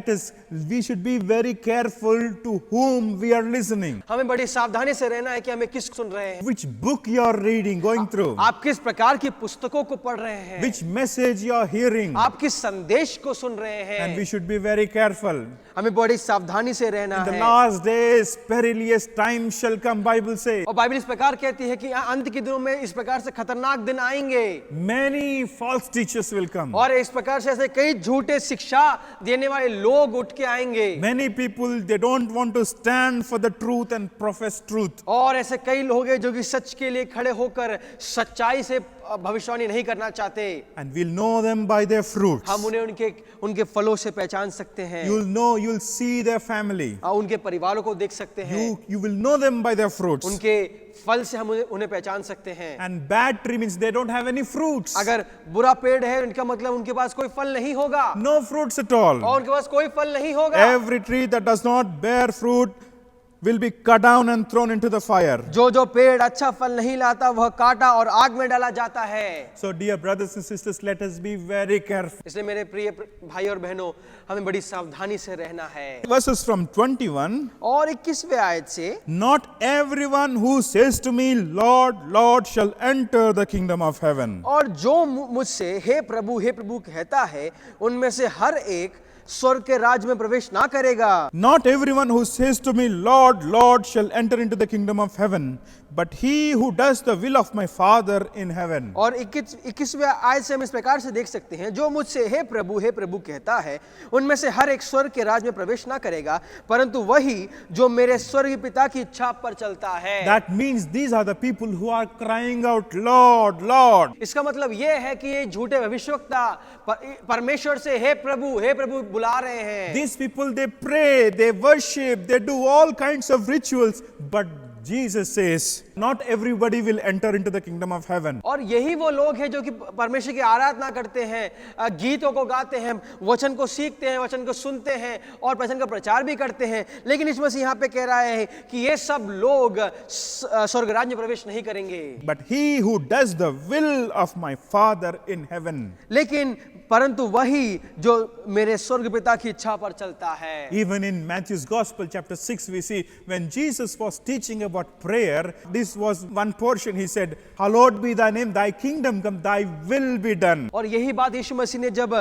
C: we should be very careful to whom we are listening.
A: हमें बड़ी सावधानी से रहना है कि हमें किस सुन रहे हैं,
C: Which book you are reading, going through.
A: आप किस प्रकार की पुस्तकों को पढ़ रहे हैं,
C: Which message you are hearing.
A: आप किस संदेश को सुन रहे
C: And we
A: हैं।
C: should be very careful.
A: हमें बड़ी सावधानी से रहना
C: In the
A: है।
C: last days, perilous times shall come, Bible says.
A: और बाइबल इस प्रकार कहती है कि अंत के दिनों में इस प्रकार से खतरनाक दिन आएंगे
C: Many false teachers will come.
A: और इस प्रकार से ऐसे कई झूठे शिक्षा देने वाले लोग उठ के आएंगे
C: Many people, they don't want to stand for the truth and profess truth.
A: और ऐसे कई लोग हैं जो कि सच के लिए खड़े होकर सच्चाई से भविष्यवाणी नहीं करना चाहते।
C: And we'll know them by their fruits.
A: हम उन्हें उनके फलों से पहचान सकते हैं,
C: You'll see their family.
A: और उनके परिवारों को देख सकते हैं,
C: You will know them by their fruits.
A: उनके फल से हम उन्हें पहचान सकते हैं।
C: And bad tree means they don't have any fruits.
A: अगर बुरा पेड़ है इनका मतलब उनके पास कोई फल नहीं होगा
C: No fruits at all.
A: और उनके पास कोई फल नहीं होगा।
C: Every tree that does not bear fruit will be cut down and thrown into the fire.
A: जो पेड़ अच्छा फल नहीं लाता वह काटा और आग में डाला जाता है।
C: So dear brothers and sisters, let us be very careful.
A: इसलिए मेरे प्रिय भाई और बहनों, हमें बड़ी सावधानी से रहना है।
C: Verses from 21.
A: और 21वें आयत से,
C: Not everyone who says to me, Lord, Lord, shall enter the kingdom of heaven.
A: और जो मुझसे हे प्रभु कहता है उनमें से हर एक स्वर्ग के राज्य में प्रवेश ना करेगा।
C: Not everyone who says to me, Lord, Lord, shall enter into the kingdom of heaven, but he who does the will of my Father in heaven.
A: और 21वें आयत से हम इस प्रकार से देख सकते हैं, जो मुझसे हे प्रभु कहता है उनमें से हर एक स्वर्ग के राज्य में प्रवेश ना करेगा, परंतु वही जो मेरे स्वर्गीय पिता की इच्छा पर चलता है।
C: That means these are the people who are crying out, Lord, Lord.
A: इसका मतलब यह है कि ये झूठे भविष्यवक्ता परमेश्वर से हे प्रभु बुला रहे हैं।
C: These people, they pray, they worship, they do all kinds of rituals, but Jesus says, not everybody will enter into the kingdom of heaven.
A: और यही वो लोग हैं जो कि परमेश्वर की आराधना करते हैं, गीतों को गाते हैं, वचन को सीखते हैं, वचन को सुनते हैं और वचन का प्रचार भी करते हैं, लेकिन इस मसीह यहाँ पे कह रहा है कि ये सब लोग स्वर्ग राज्य में प्रवेश नहीं करेंगे।
C: But he who does the will of my Father in heaven.
A: लेकिन परंतु वही जो मेरे स्वर्ग पिता की इच्छा पर चलता है।
C: Even in Matthew's Gospel, chapter 6, we see when Jesus was teaching about prayer, this was one portion. He said, Hallowed be thy name, thy kingdom come, thy will be done.
A: और यही बात यीशु मसीह ने जब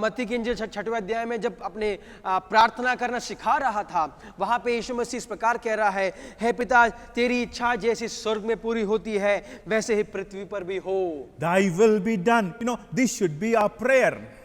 A: मत्ती की इंजील 6वें अध्याय में जब अपने प्रार्थना करना सिखा रहा था, वहां पे यीशु मसीह इस प्रकार कह रहा है, हे पिता तेरी इच्छा जैसी स्वर्ग में पूरी होती है वैसे ही पृथ्वी पर भी हो।
C: Thy will be done. You know, this should be our prayer.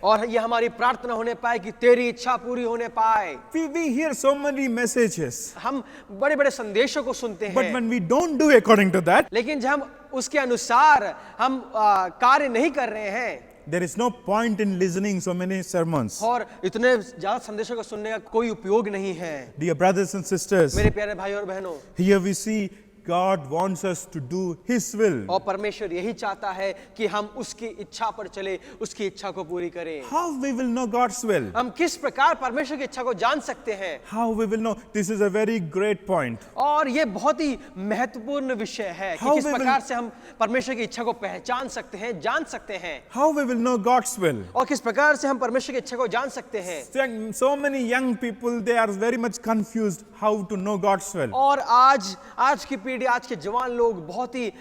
A: और ये हमारी प्रार्थना होने पाए कि तेरी इच्छा पूरी होने पाए।
C: We hear so many messages,
A: हम बड़े बड़े संदेशों को सुनते हैं,
C: but when we don't do according to that,
A: लेकिन जब हम उसके अनुसार हम कार्य नहीं कर रहे हैं,
C: there is no point in listening so many sermons.
A: और इतने ज्यादा संदेशों को सुनने का कोई उपयोग नहीं है।
C: Dear brothers and sisters,
A: मेरे प्यारे भाई और बहनों,
C: here we see God wants us to do His will.
A: और परमेश्वर यही चाहता है कि हम उसकी इच्छा पर चले, उसकी इच्छा को पूरी करें।
C: How we will know God's will?
A: हम किस प्रकार परमेश्वर की इच्छा को जान सकते हैं?
C: How we will know? This is a very great point.
A: और ये बहुत ही महत्वपूर्ण विषय है कि
C: How
A: किस
C: we will-
A: प्रकार से हम परमेश्वर की इच्छा को पहचान सकते हैं, जान सकते हैं,
C: How we will know God's will?
A: और किस प्रकार से हम परमेश्वर की इच्छा को जान सकते हैं।
C: So many young people, they are very much confused how to know God's will.
A: और आज की पीढ़ी, आज के जवान लोग बहुत ही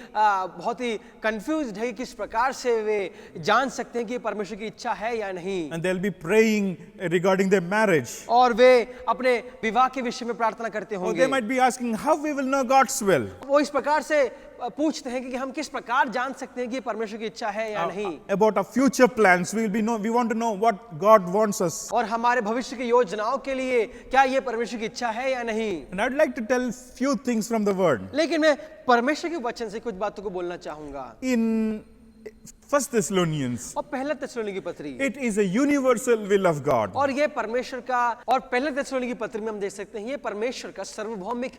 A: कंफ्यूज्ड है कि किस प्रकार से वे जान सकते हैं कि परमेश्वर की इच्छा है या नहीं।
C: And they'll be praying regarding their marriage.
A: और वे अपने विवाह के विषय में प्रार्थना करते
C: Or
A: होंगे।
C: they might be asking how we will know God's will.
A: वो इस प्रकार से पूछते हैं कि हम किस प्रकार जान सकते हैं कि परमेश्वर की इच्छा है या नहीं।
C: About our future plans, we want to know what God wants us.
A: और हमारे भविष्य की योजनाओं के लिए क्या ये परमेश्वर की इच्छा है या नहीं।
C: And I'd like to tell few things from the word.
A: लेकिन मैं परमेश्वर के वचन से कुछ बातों को बोलना चाहूंगा।
C: In 1 Thessalonians.
A: और पहला थिस्सलुनीकी पत्री,
C: It is a universal will of God.
A: और ये परमेश्वर का, और पहले थिस्सलुनीकी पत्री में हम देख सकते हैं ये परमेश्वर का सार्वभौमिक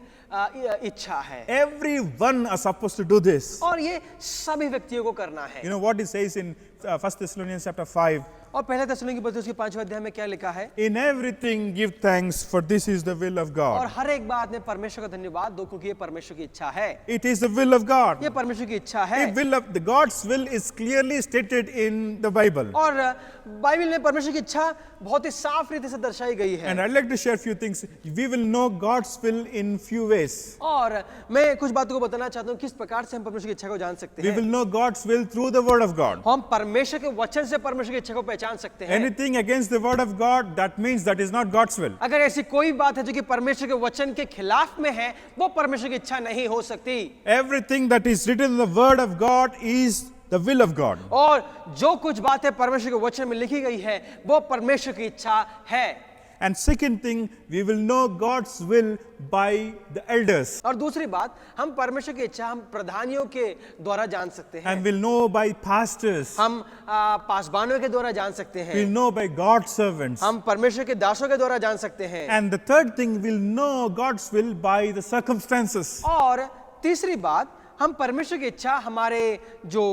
A: इच्छा है,
C: Everyone are supposed to do this.
A: और ये सभी व्यक्तियों को करना है।
C: You know what it says in 1 Thessalonians chapter 5?
A: और पहले थिस्सलुनीकी पत्री उसके 5वें अध्याय में क्या लिखा है?
C: In everything give thanks, for this is the will of
A: और
C: God.
A: हर एक बात में परमेश्वर का धन्यवाद दो, क्योंकि ये परमेश्वर की इच्छा है।
C: It is the will of God.
A: ये परमेश्वर की इच्छा है।
C: The God's will is clearly stated in the Bible.
A: और बाइबल में परमेश्वर की इच्छा बहुत ही साफ रीति से दर्शाई गई है।
C: And I'd like to share a few things. We will know God's will in few ways.
A: और मैं कुछ बातों को बताना चाहता हूँ किस प्रकार से हम परमेश्वर की इच्छा को जान सकते
C: We
A: हैं।
C: will know God's will through the word of God.
A: हम परमेश्वर के वचन से परमेश्वर की इच्छा को पहचान सकते हैं।
C: Anything against the word of God, that means that is not God's will.
A: अगर ऐसी कोई बात है जो कि परमेश्वर के वचन के खिलाफ में है, वो परमेश्वर की इच्छा नहीं हो सकती।
C: Everything that is written in the word of God is the will of God.
A: और जो कुछ बातें परमेश्वर के वचन में लिखी गई है वो परमेश्वर की इच्छा है।
C: And second thing, we will know God's will by the elders.
A: और दूसरी बात, हम परमेश्वर की इच्छा हम प्रधानियों के द्वारा जान सकते हैं।
C: And we'll know by pastors.
A: हम पासबानों के द्वारा जान सकते हैं।
C: We'll know by God's servants.
A: हम परमेश्वर के दासों के द्वारा जान सकते हैं।
C: And the third thing, we'll know God's will by the circumstances.
A: और तीसरी बात, हम परमेश्वर की इच्छा हमारे जो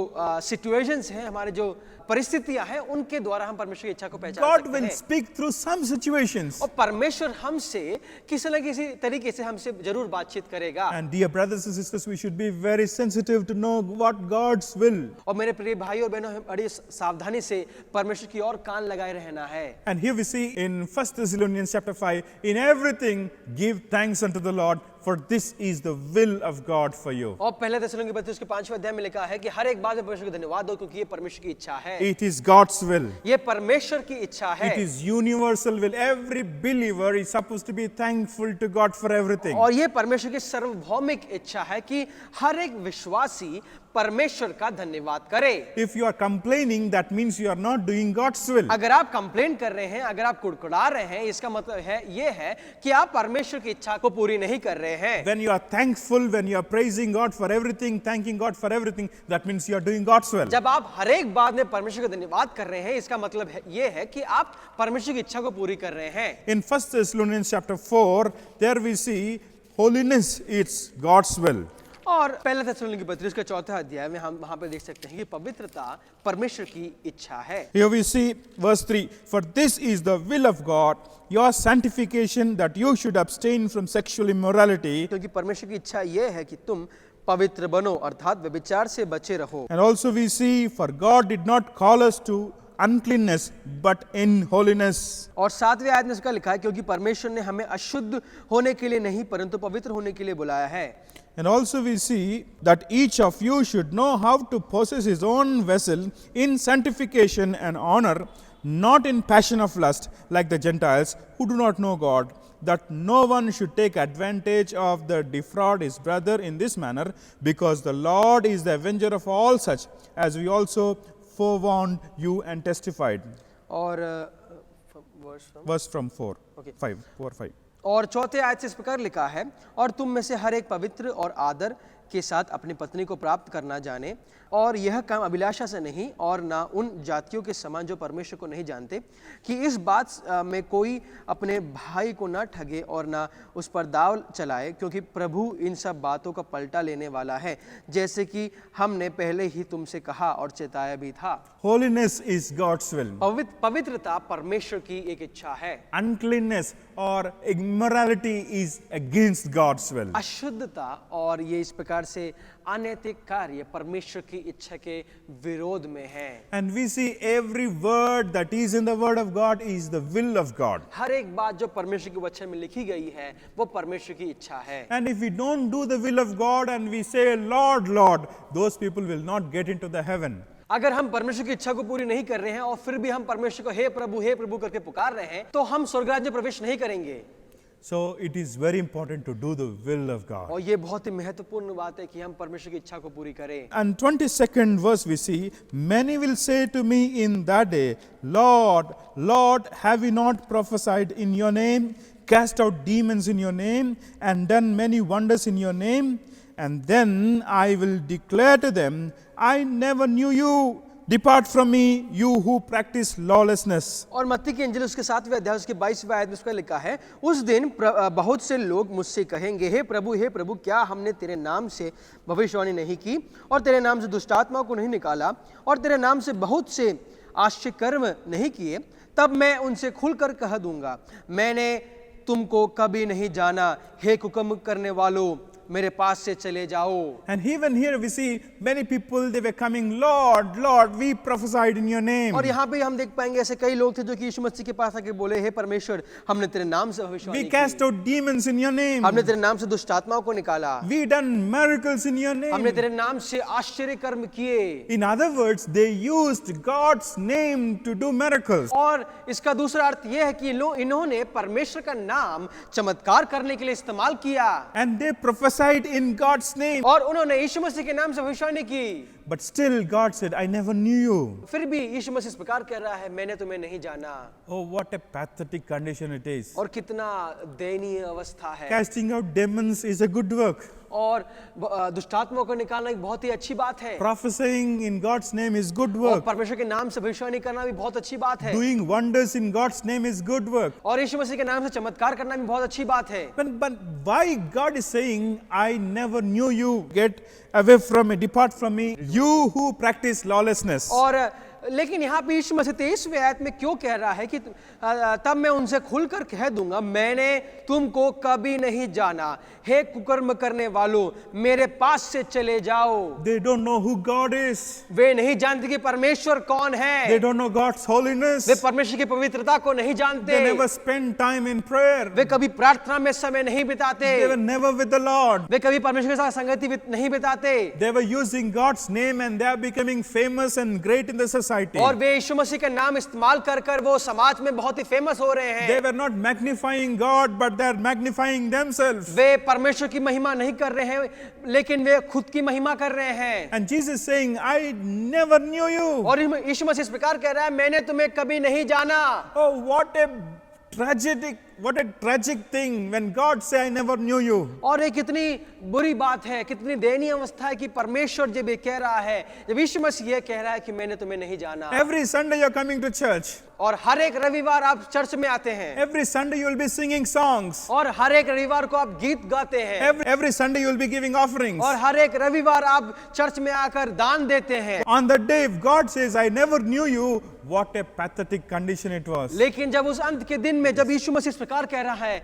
A: सिचुएशंस हैं, हमारे जो परिस्थितियां हैं, उनके द्वारा हम परमेश्वर की इच्छा को पहचान
C: God
A: सकते
C: will
A: हैं।
C: speak through some situations.
A: और परमेश्वर हमसे किसी न किसी तरीके से हमसे जरूर बातचीत करेगा।
C: And dear brothers and sisters, we should be very sensitive to know what God's will.
A: और मेरे प्रिय भाई और बहनों, हमें बड़ी सावधानी से परमेश्वर की ओर कान लगाए रहना है।
C: And here we see in 1 Thessalonians chapter 5, in everything give thanks unto the Lord, for this is the will of God for you.
A: और पहले थिस्सलुनीकी पत्री उसके 5वें अध्याय में लिखा है कि हर एक बात में परमेश्वर को धन्यवाद दो, क्योंकि ये परमेश्वर की इच्छा है।
C: It is God's will.
A: ये परमेश्वर की इच्छा है।
C: It is universal will. Every believer is supposed to be thankful to God for everything.
A: और ये परमेश्वर की सार्वभौमिक इच्छा है कि हर एक विश्वासी परमेश्वर का धन्यवाद करे।
C: If you are complaining, that means you are not doing God's will.
A: अगर आप कंप्लेन कर रहे हैं, अगर आप कुड़कुड़ा रहे हैं, इसका मतलब है ये है कि आप परमेश्वर की इच्छा को पूरी नहीं कर रहे हैं।
C: When you are thankful, when you are praising God for everything, thanking God for everything, that means you are doing God's will.
A: जब आप हर एक बात में परमेश्वर का धन्यवाद कर रहे हैं, इसका मतलब है ये है कि आप परमेश्वर की इच्छा को पूरी कर रहे हैं।
C: In 1 Thessalonians chapter 4, there we see holiness is God's will.
A: और पहला थिस्सलुनीकी पत्री उसका 4वां अध्याय में हम वहां पे देख सकते हैं कि पवित्रता परमेश्वर की इच्छा है।
C: Here we see verse 3, for this is the will of God, your sanctification, that you should abstain from sexual immorality.
A: क्योंकि परमेश्वर की इच्छा ये है कि तुम पवित्र बनो, अर्थात व्यभिचार से बचे रहो।
C: And also we see, for God did not call us to uncleanness, but in holiness.
A: और 7वें आयत में इसका लिखा है, क्योंकि परमेश्वर ने हमें अशुद्ध होने के लिए नहीं परंतु पवित्र होने के लिए बुलाया है।
C: And also we see that each of you should know how to possess his own vessel in sanctification and honor, not in passion of lust, like the Gentiles who do not know God, that no one should take advantage of the defraud his brother in this manner, because the Lord is the avenger of all such, as we also forewarned you and testified.
A: और
C: Verse from 4,
A: Okay.
C: 5, 4, 5.
A: और 4थे आयत से इस प्रकार लिखा है, और तुम में से हर एक पवित्र और आदर के साथ अपनी पत्नी को प्राप्त करना जाने, और यह काम अभिलाषा से नहीं और ना उन जातियों के समान जो परमेश्वर को नहीं जानते, कि इस बात में कोई अपने भाई को ना ठगे और ना उस पर दाव चलाए, क्योंकि प्रभु इन सब बातों का पलटा लेने वाला है, जैसे कि हमने पहले ही तुमसे कहा और चेताया भी था।
C: Holiness is God's will.
A: पवित्रता परमेश्वर की एक इच्छा है।
C: Uncleanness or immorality is against God's will.
A: अशुद्धता और ये इस प्रकार से अनैतिक कार्य परमेश्वर की इच्छा के विरोध में है।
C: And we see every word that is in the word of God is the will of God.
A: हर एक बात जो परमेश्वर के वचन में लिखी गई है वो परमेश्वर की इच्छा है।
C: And if we don't do the will of God and we say, Lord, Lord, those people will not get into the heaven.
A: अगर हम परमेश्वर की इच्छा को पूरी नहीं कर रहे हैं और फिर भी हम परमेश्वर को हे प्रभु करके पुकार रहे हैं, तो हम स्वर्गराज्य में प्रवेश नहीं करेंगे।
C: So it is very important to do the will of God.
A: और ये बहुत ही महत्वपूर्ण बात है कि हम परमेश्वर की इच्छा को पूरी करें।
C: And 22nd verse we see, many will say to me in that day, Lord, Lord, have we not prophesied in your name, cast out demons in your name, and done many wonders in your name? And then I will declare to them, I never knew you. Depart from me, you who practice lawlessness.
A: और मत्ती की इंजील उसके 7वें अध्याय उसके 22वें आयत में उसका लिखा है, उस दिन बहुत से लोग मुझसे कहेंगे, हे प्रभु क्या हमने तेरे नाम से भविष्यवाणी नहीं की और तेरे नाम से दुष्ट आत्माओं को नहीं निकाला और तेरे नाम से बहुत से आश्चर्य कर्म नहीं किए? तब मैं उनसे खुलकर कह दूंगा, मैंने तुमको कभी नहीं जाना, हे कुकर्म करने वालों, मेरे पास से चले जाओ।
C: And even here we see many people, they were coming, Lord, Lord, we prophesied in your name.
A: और यहाँ पे हम देख पाएंगे ऐसे कई लोग थे जो कि यीशु मसीह के पास आके बोले, हे परमेश्वर, हमने तेरे नाम से भविष्यवाणी
C: We cast out demons in your name.
A: हमने तेरे नाम से दुष्ट आत्माओं को निकाला,
C: We done miracles in your
A: हमने
C: name.
A: तेरे नाम से आश्चर्य कर्म किए।
C: In other words, they used God's name to do miracles.
A: और इसका दूसरा अर्थ यह है कि इन्होंने परमेश्वर का नाम चमत्कार करने के लिए इस्तेमाल किया
C: And they prophesied in God's name.
A: और उन्होंने यीशु मसीह के नाम से भविष्यवाणी की।
C: But still God said, I never knew you.
A: फिर भी यीशु मसीह इस प्रकार कह रहा है, मैंने तुम्हें नहीं जाना।
C: Oh, what a pathetic condition it is.
A: और कितना दयनीय अवस्था है।
C: Casting out demons is a good work.
A: और दुष्टात्माओं को निकालना एक बहुत ही अच्छी बात है।
C: Prophesying in God's name is good
A: और
C: work.
A: परमेश्वर के नाम से भविष्यवाणी करना भी बहुत अच्छी बात है।
C: Doing wonders in God's name is good work.
A: और यीशु मसीह के नाम से चमत्कार करना भी बहुत अच्छी बात है।
C: But why God is saying, I never knew you, get away from me, depart from me, you who practice lawlessness.
A: और लेकिन यहाँ पे यीशु मसीह 23वें आयत में क्यों कह रहा है कि तब मैं उनसे खुलकर कह दूंगा, मैंने तुमको कभी नहीं जाना, हे कुकर्म करने वालों, मेरे पास से चले जाओ।
C: They don't know who God is.
A: वे नहीं जानते कि परमेश्वर कौन है।
C: They don't know God's holiness.
A: वे परमेश्वर की पवित्रता को नहीं जानते।
C: They never spend time in prayer.
A: वे कभी प्रार्थना में समय नहीं बिताते।
C: They were never with the Lord.
A: वे कभी परमेश्वर के साथ संगति नहीं बिताते।
C: They were using God's name and they are becoming famous and great in the society.
A: और वे यीशु मसीह का नाम इस्तेमाल कर वो समाज में बहुत ही फेमस हो रहे हैं।
C: They were not magnifying God, but they are magnifying themselves.
A: वे परमेश्वर की महिमा नहीं कर रहे हैं, लेकिन वे खुद की महिमा कर रहे हैं।
C: And Jesus saying, I never knew you.
A: और यीशु मसीह इस प्रकार कह रहा है, मैंने तुम्हें कभी नहीं जाना।
C: Oh, what a tragic thing when God say, I never knew you.
A: और ये कितनी बुरी बात है, कितनी दयनीय अवस्था है कि परमेश्वर जब ये कह रहा है, जब यीशु मसीह ये कह रहा है कि मैंने तुम्हें नहीं जाना।
C: Every Sunday you're coming to church.
A: और हर एक रविवार आप चर्च में आते हैं।
C: Every Sunday you will be singing songs.
A: और हर एक रविवार को आप गीत गाते हैं।
C: Every Sunday you will be giving offerings.
A: और हर एक रविवार आप चर्च में आकर दान देते हैं।
C: On the day if God says, I never knew you, what a pathetic condition it was.
A: लेकिन जब उस अंत के दिन में जब यीशु मसीह इस प्रकार कह रहा है,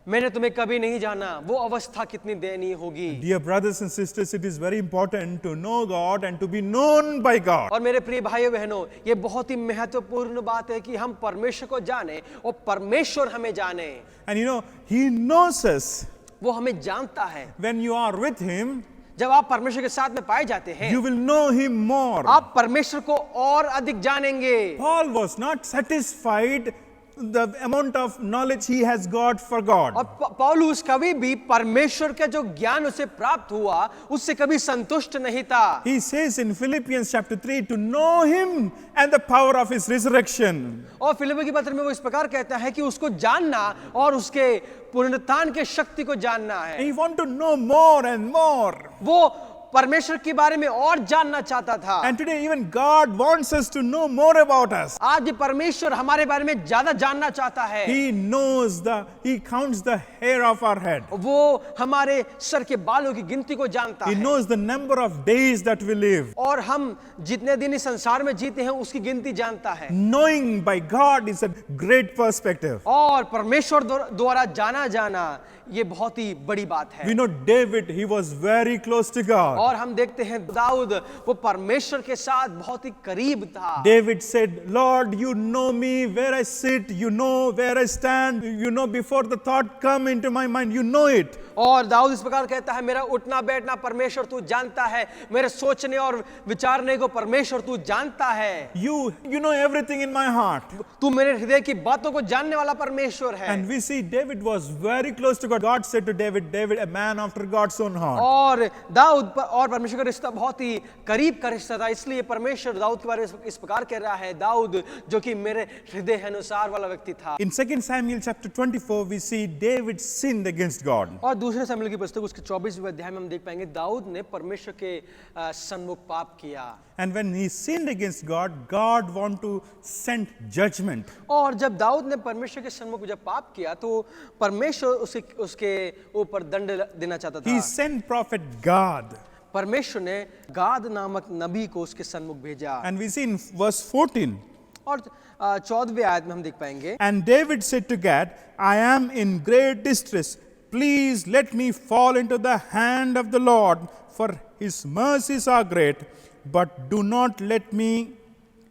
A: मैंने तुम्हें कभी नहीं जाना, वो अवस्था कितनी दयनीय होगी।
C: Dear brothers and sisters, it is very important to know God and to be known by God.
A: और मेरे प्रिय भाइयों बहनों, ये बहुत ही महत्वपूर्ण बात है कि हम परमेश्वर को जाने और परमेश्वर हमें जाने।
C: And you know, He knows us.
A: वो हमें जानता है।
C: When you are with Him,
A: जब आप परमेश्वर के साथ में पाए जाते हैं,
C: you will know Him more.
A: आप परमेश्वर को और अधिक जानेंगे।
C: Paul was not satisfied the amount of knowledge he has got for God.
A: और पौलुस कभी भी परमेश्वर का जो ज्ञान उसे प्राप्त हुआ उससे कभी संतुष्ट नहीं था।
C: He says in Philippians chapter 3 to know Him and the power of His resurrection.
A: और फिलिप्पियों के पत्र में वो इस प्रकार कहता है कि उसको जानना और उसके पुनरुत्थान के शक्ति को जानना है।
C: He want to know more and more.
A: वो परमेश्वर के बारे में और जानना चाहता था।
C: And today even God wants us to know more about us.
A: आज परमेश्वर हमारे बारे में ज्यादा जानना चाहता है।
C: He counts the hair of our head.
A: वो हमारे सर के बालों की गिनती को जानता
C: He
A: है।
C: knows the number of days that we live.
A: और हम जितने दिन इस संसार में जीते हैं उसकी गिनती जानता है।
C: Knowing by God is a great perspective.
A: और परमेश्वर द्वारा जाना जाना ये बहुत ही बड़ी बात है।
C: We know David, he was very close to God.
A: और हम देखते हैं दाऊद वो परमेश्वर के साथ बहुत ही करीब था।
C: David said, Lord, you know me where I sit, you know where I stand, you know before the thought come into my mind, you know it.
A: और दाऊद इस प्रकार कहता है, मेरा उठना बैठना परमेश्वर तू जानता है, मेरे सोचने और विचारने को परमेश्वर तू जानता है।
C: You know everything in my heart.
A: तू मेरे हृदय की बातों को जानने वाला परमेश्वर है।
C: And we see David was very close to God. God said to David, David, a man after God's own heart.
A: और दाऊद और परमेश्वर का रिश्ता बहुत ही करीब का रिश्ता था, इसलिए परमेश्वर दाऊद के बारे में इस प्रकार कह रहा है, दाऊद जो कि मेरे हृदय अनुसार वाला व्यक्ति था।
C: In 2 Samuel chapter 24, we see David sinned against God.
A: और दूसरे शमूएल की पुस्तक उसके 24वें अध्याय में हम देख पाएंगे दाऊद ने परमेश्वर के सन्मुख पाप किया।
C: And when he sinned against God, God wanted to send judgment.
A: और जब दाऊद ने परमेश्वर के सन्मुख जब पाप किया तो परमेश्वर उसके ऊपर दंड देना चाहता था।
C: He sent prophet Gad.
A: परमेश्वर ने गाद नामक नबी को उसके सन्मुख भेजा।
C: And we see in verse 14.
A: और 14वें आयत में हम देख पाएंगे,
C: And David said to Gad, I am in great distress. Please let me fall into the hand of the Lord, for his mercies are great, but do not let me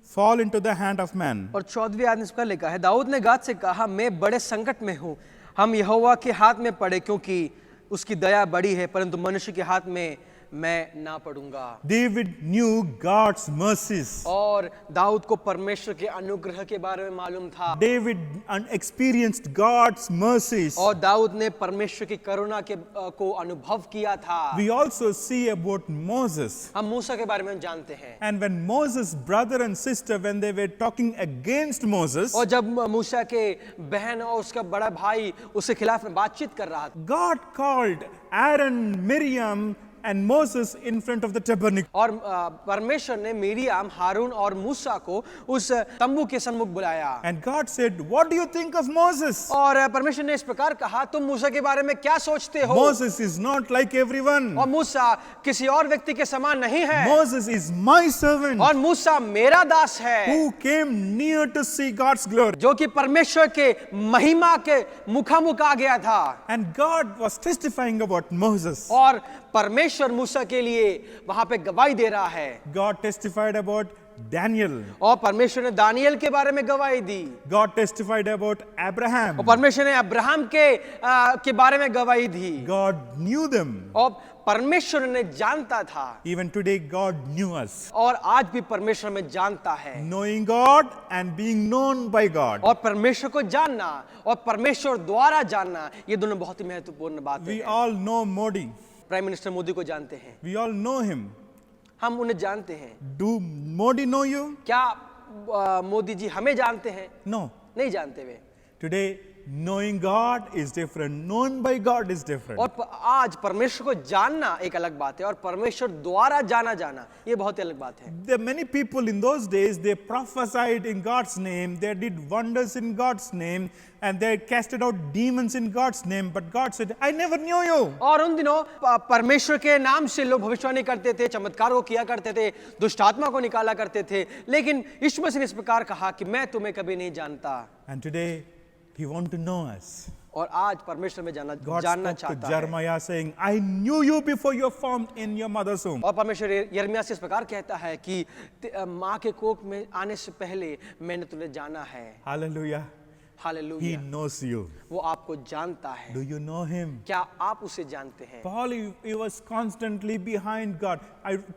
C: fall into the hand of man.
A: और 14वीं आयत में इसका लिखा है, दाऊद ने गाद से कहा, मैं बड़े संकट में हूँ, हम यहोवा के हाथ में पड़े, क्योंकि उसकी दया बड़ी है, परंतु मनुष्य के हाथ में मैं ना पड़ूंगा।
C: David knew God's mercies.
A: और दाऊद को परमेश्वर के अनुग्रह के बारे में मालूम था।
C: David experienced God's mercies.
A: और दाऊद ने परमेश्वर की करुणा को अनुभव किया था।
C: We also see about Moses.
A: हम मूसा के बारे में जानते हैं।
C: And when Moses' brother and sister, when they were talking against Moses,
A: और जब मूसा के बहन और उसका बड़ा भाई उसके खिलाफ में बातचीत कर रहा था,
C: God called Aaron, Miriam, and Moses in front of the tabernacle.
A: और परमेश्वर ने मिरियाम, हारून और मूसा को उस तंबू के सम्मुख बुलाया।
C: And God said, what do you think of Moses?
A: और परमेश्वर ने इस प्रकार कहा, तुम मूसा के बारे में क्या सोचते हो?
C: Moses is not like everyone.
A: और मूसा किसी और व्यक्ति के समान नहीं है।
C: Moses is my servant
A: और मूसा मेरा दास है,
C: who came near to see God's glory.
A: जो कि परमेश्वर के महिमा के मुखामुख आ गया था।
C: And God was testifying about Moses.
A: और परमेश्वर मूसा के लिए वहां पे गवाही दे रहा है।
C: God testified about Daniel.
A: और परमेश्वर ने दानियल के बारे में गवाही दी।
C: God testified about Abraham.
A: और परमेश्वर ने अब्राहम के बारे में गवाही दी।
C: God knew them.
A: और परमेश्वर ने जानता था।
C: Even today, God knew us.
A: और आज भी परमेश्वर में जानता है।
C: Knowing God and being known by God.
A: और परमेश्वर को जानना और परमेश्वर द्वारा जानना, ये दोनों बहुत ही महत्वपूर्ण बात
C: We
A: है।
C: all know Modi.
A: Prime minister Modi को जानते हैं,
C: We all know him.
A: हम उन्हें जानते हैं।
C: Do Modi know you?
A: क्या मोदी जी हमें जानते हैं?
C: No.
A: नहीं जानते वे।
C: Today, knowing God is different. Known by God is different.
A: और आज परमेश्वर को जानना एक अलग बात है और परमेश्वर द्वारा जाना ये बहुत ही अलग बात है।
C: There are many people in those days, they prophesied in God's name, they did wonders in God's name, and they casted out demons in God's name, but God said, I never knew you.
A: और उन दिनों परमेश्वर के नाम से लोग भविष्यवाणी करते थे, चमत्कार को किया करते थे, दुष्ट आत्मा को निकाला करते थे, लेकिन यीशु मसीह ने इस प्रकार कहा कि मैं तुम्हें कभी नहीं जानता।
C: And today, He wants to know us.
A: और आज परमेश्वर में
C: God
A: जानना
C: spoke to
A: चाहता है।
C: Jeremiah saying, I knew you before you were formed in your mother's womb.
A: और परमेश्वर यिर्मयाह से इस प्रकार कहता है कि माँ के कोख में आने से पहले मैंने तुम्हें जाना है।
C: Hallelujah. He
A: hallelujah.
C: knows you.
A: वो आपको जानता है।
C: Do you know Him?
A: क्या आप उसे जानते हैं?
C: Paul, he was constantly behind God.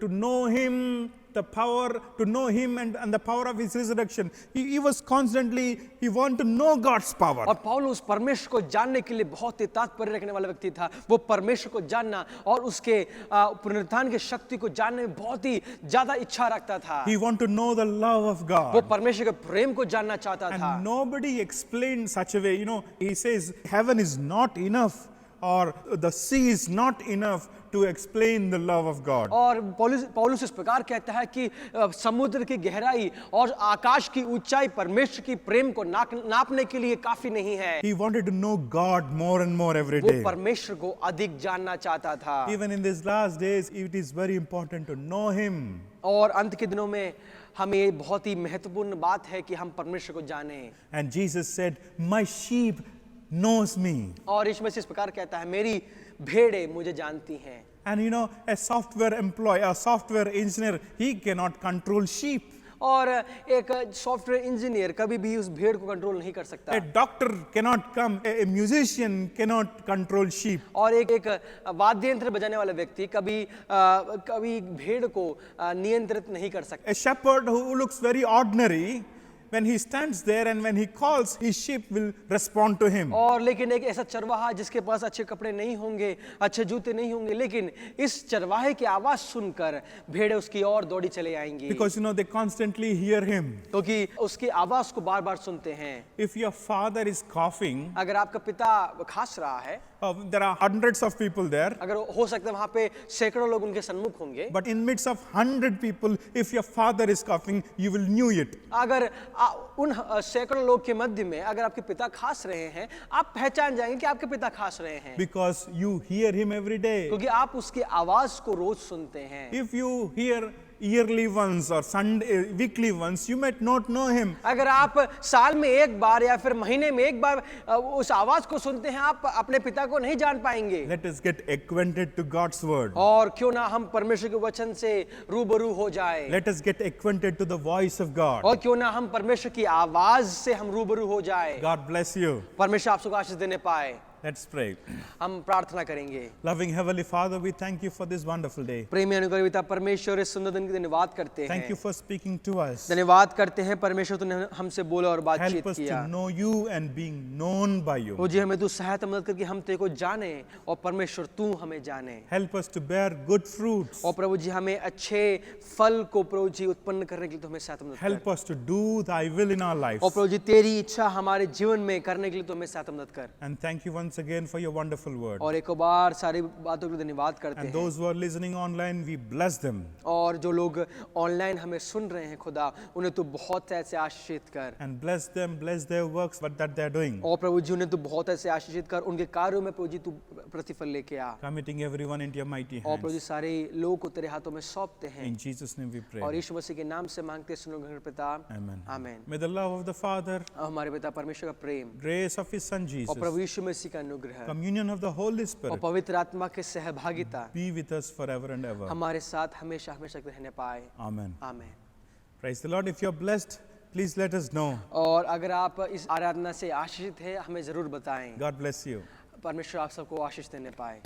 C: To know Him, the power, to know Him and the power of His resurrection. He was constantly, he wanted to know God's power.
A: और पौलुस परमेश्वर को जानने के लिए बहुत ही तात्पर्य रखने वाला व्यक्ति था। वो परमेश्वर को जानना और उसके पुनरुत्थान की शक्ति को जानने में बहुत ही ज्यादा इच्छा रखता था।
C: He wanted to know the love of
A: वो
C: God.
A: परमेश्वर के प्रेम को जानना चाहता था।
C: And nobody explained such a way. You know, he says heaven is not enough or the sea is not enough to explain the love of God.
A: और पौलुस इस प्रकार कहता है कि समुद्र की गहराई और आकाश की ऊंचाई परमेश्वर की प्रेम को नापने के लिए काफी नहीं है।
C: He wanted to know God more and more every
A: वो
C: day.
A: परमेश्वर को अधिक जानना चाहता था।
C: Even in these last days, it is very important to know Him.
A: और अंत के दिनों में हमें बहुत ही महत्वपूर्ण बात है कि हम परमेश्वर को जानें।
C: And Jesus said, my sheep knows me.
A: और यीशु मसीह इस प्रकार कहता है, मेरी भेड़ें मुझे जानती हैं।
C: And you know, a software employee, a software engineer, he cannot control sheep.
A: और एक सॉफ्टवेयर इंजीनियर कभी भी उस भेड़ को कंट्रोल नहीं कर सकता।
C: A doctor cannot come, a musician cannot control sheep.
A: और एक वाद्य यंत्र बजाने वाला व्यक्ति कभी भेड़ को नियंत्रित नहीं कर सकता।
C: A shepherd who looks very ordinary, when he stands there and when he calls, his sheep will respond to him.
A: और लेकिन एक ऐसा चरवाहा जिसके पास अच्छे कपड़े नहीं होंगे, अच्छे जूते नहीं होंगे, लेकिन इस चरवाहे की आवाज सुनकर भेड़ें उसकी ओर दौड़ी चले आएंगी,
C: Because they constantly hear him.
A: क्योंकि उसकी आवाज को बार बार सुनते हैं।
C: If your father is coughing,
A: अगर आपका पिता खांस रहा है,
C: there are hundreds of people there.
A: अगर हो सकता है वहां पे सैकड़ों लोग उनके सन्मुख होंगे,
C: But in midst of 100 people, if your father is coughing, you will knew it.
A: अगर उन सैकड़ों लोग के मध्य में अगर आपके पिता खांस रहे हैं, आप पहचान जाएंगे कि आपके पिता खांस रहे हैं,
C: Because you hear him every day.
A: क्योंकि आप उसकी आवाज को रोज सुनते हैं।
C: If you hear yearly once or Sunday, weekly once, you might not know him.
A: अगर आप साल में एक बार या फिर महीने में एक बार उस आवाज को सुनते हैं, आप अपने पिता को नहीं जान पाएंगे।
C: Let us get acquainted to God's word.
A: और क्यों ना हम परमेश्वर के वचन से रूबरू हो जाए,
C: Let us get acquainted to the voice of God.
A: और क्यों ना हम परमेश्वर की आवाज से हम रूबरू हो जाए।
C: God bless you.
A: परमेश्वर आप सबको आशीष देने पाए।
C: Let's pray.
A: हम प्रार्थना करेंगे।
C: Loving Heavenly Father, we thank you for this wonderful day.
A: प्रेमी अनुग्रही पिता परमेश्वर, इस सुंदर दिन के धन्यवाद करते हैं।
C: Thank you for speaking to us.
A: धन्यवाद करते हैं परमेश्वर, तूने हमसे बोला और
C: Help
A: बातचीत
C: us
A: किया।
C: to know you and being known by you.
A: मुझे हमें तू सहायता मदद करके हम तेरे को जाने, और परमेश्वर तू हमें जाने।
C: Help us to bear good fruits.
A: और प्रभु जी हमें अच्छे फल को प्रभु जी उत्पन्न करने के लिए तो हमें सहायता मदद
C: Help
A: कर।
C: us to do thy will in our lives.
A: और प्रभु जी तेरी इच्छा हमारे जीवन में करने के लिए तो हमें सहायता मदद कर।
C: And thank you once again for your wonderful word.
A: और एक बार सारी बातों के लिए धन्यवाद करते
C: And
A: हैं।
C: those who are listening online, we bless them.
A: और जो लोग ऑनलाइन हमें सुन रहे हैं खुदा, उन्हें तू बहुत ऐसे आशीषित कर।
C: And bless them, bless their works, what that they are doing.
A: और प्रभु जी उन्हें तू बहुत ऐसे आशीषित कर, उनके कार्यों में प्रभु जी तू प्रतिफल लेके आ।
C: Committing everyone into your mighty
A: और प्रभु जी
C: hands.
A: सारे लोगों को तेरे हाथों में सौंपते हैं,
C: In Jesus' name we
A: और
C: pray.
A: यीशु मसीह के नाम से मांगते सुनो घर पिता,
C: Amen.
A: आमीन।
C: May the love of the Father,
A: और हमारे पिता परमेश्वर का प्रेम,
C: grace of his Son
A: और
C: Jesus,
A: प्रभु यीशु मसीह का अनुग्रह,
C: communion of the Holy
A: और
C: Spirit
A: पवित्र आत्मा के सहभागिता
C: be with us forever and ever.
A: हमारे साथ हमेशा हमेशा तक रहने पाए।
C: Amen.
A: आमीन।
C: Praise the Lord. If you're blessed, please let us know.
A: और अगर आप इस आराधना से आशीषित हैं, हमें जरूर बताएं।
C: God bless you.
A: परमेश्वर आप सबको आशीष देने पाए।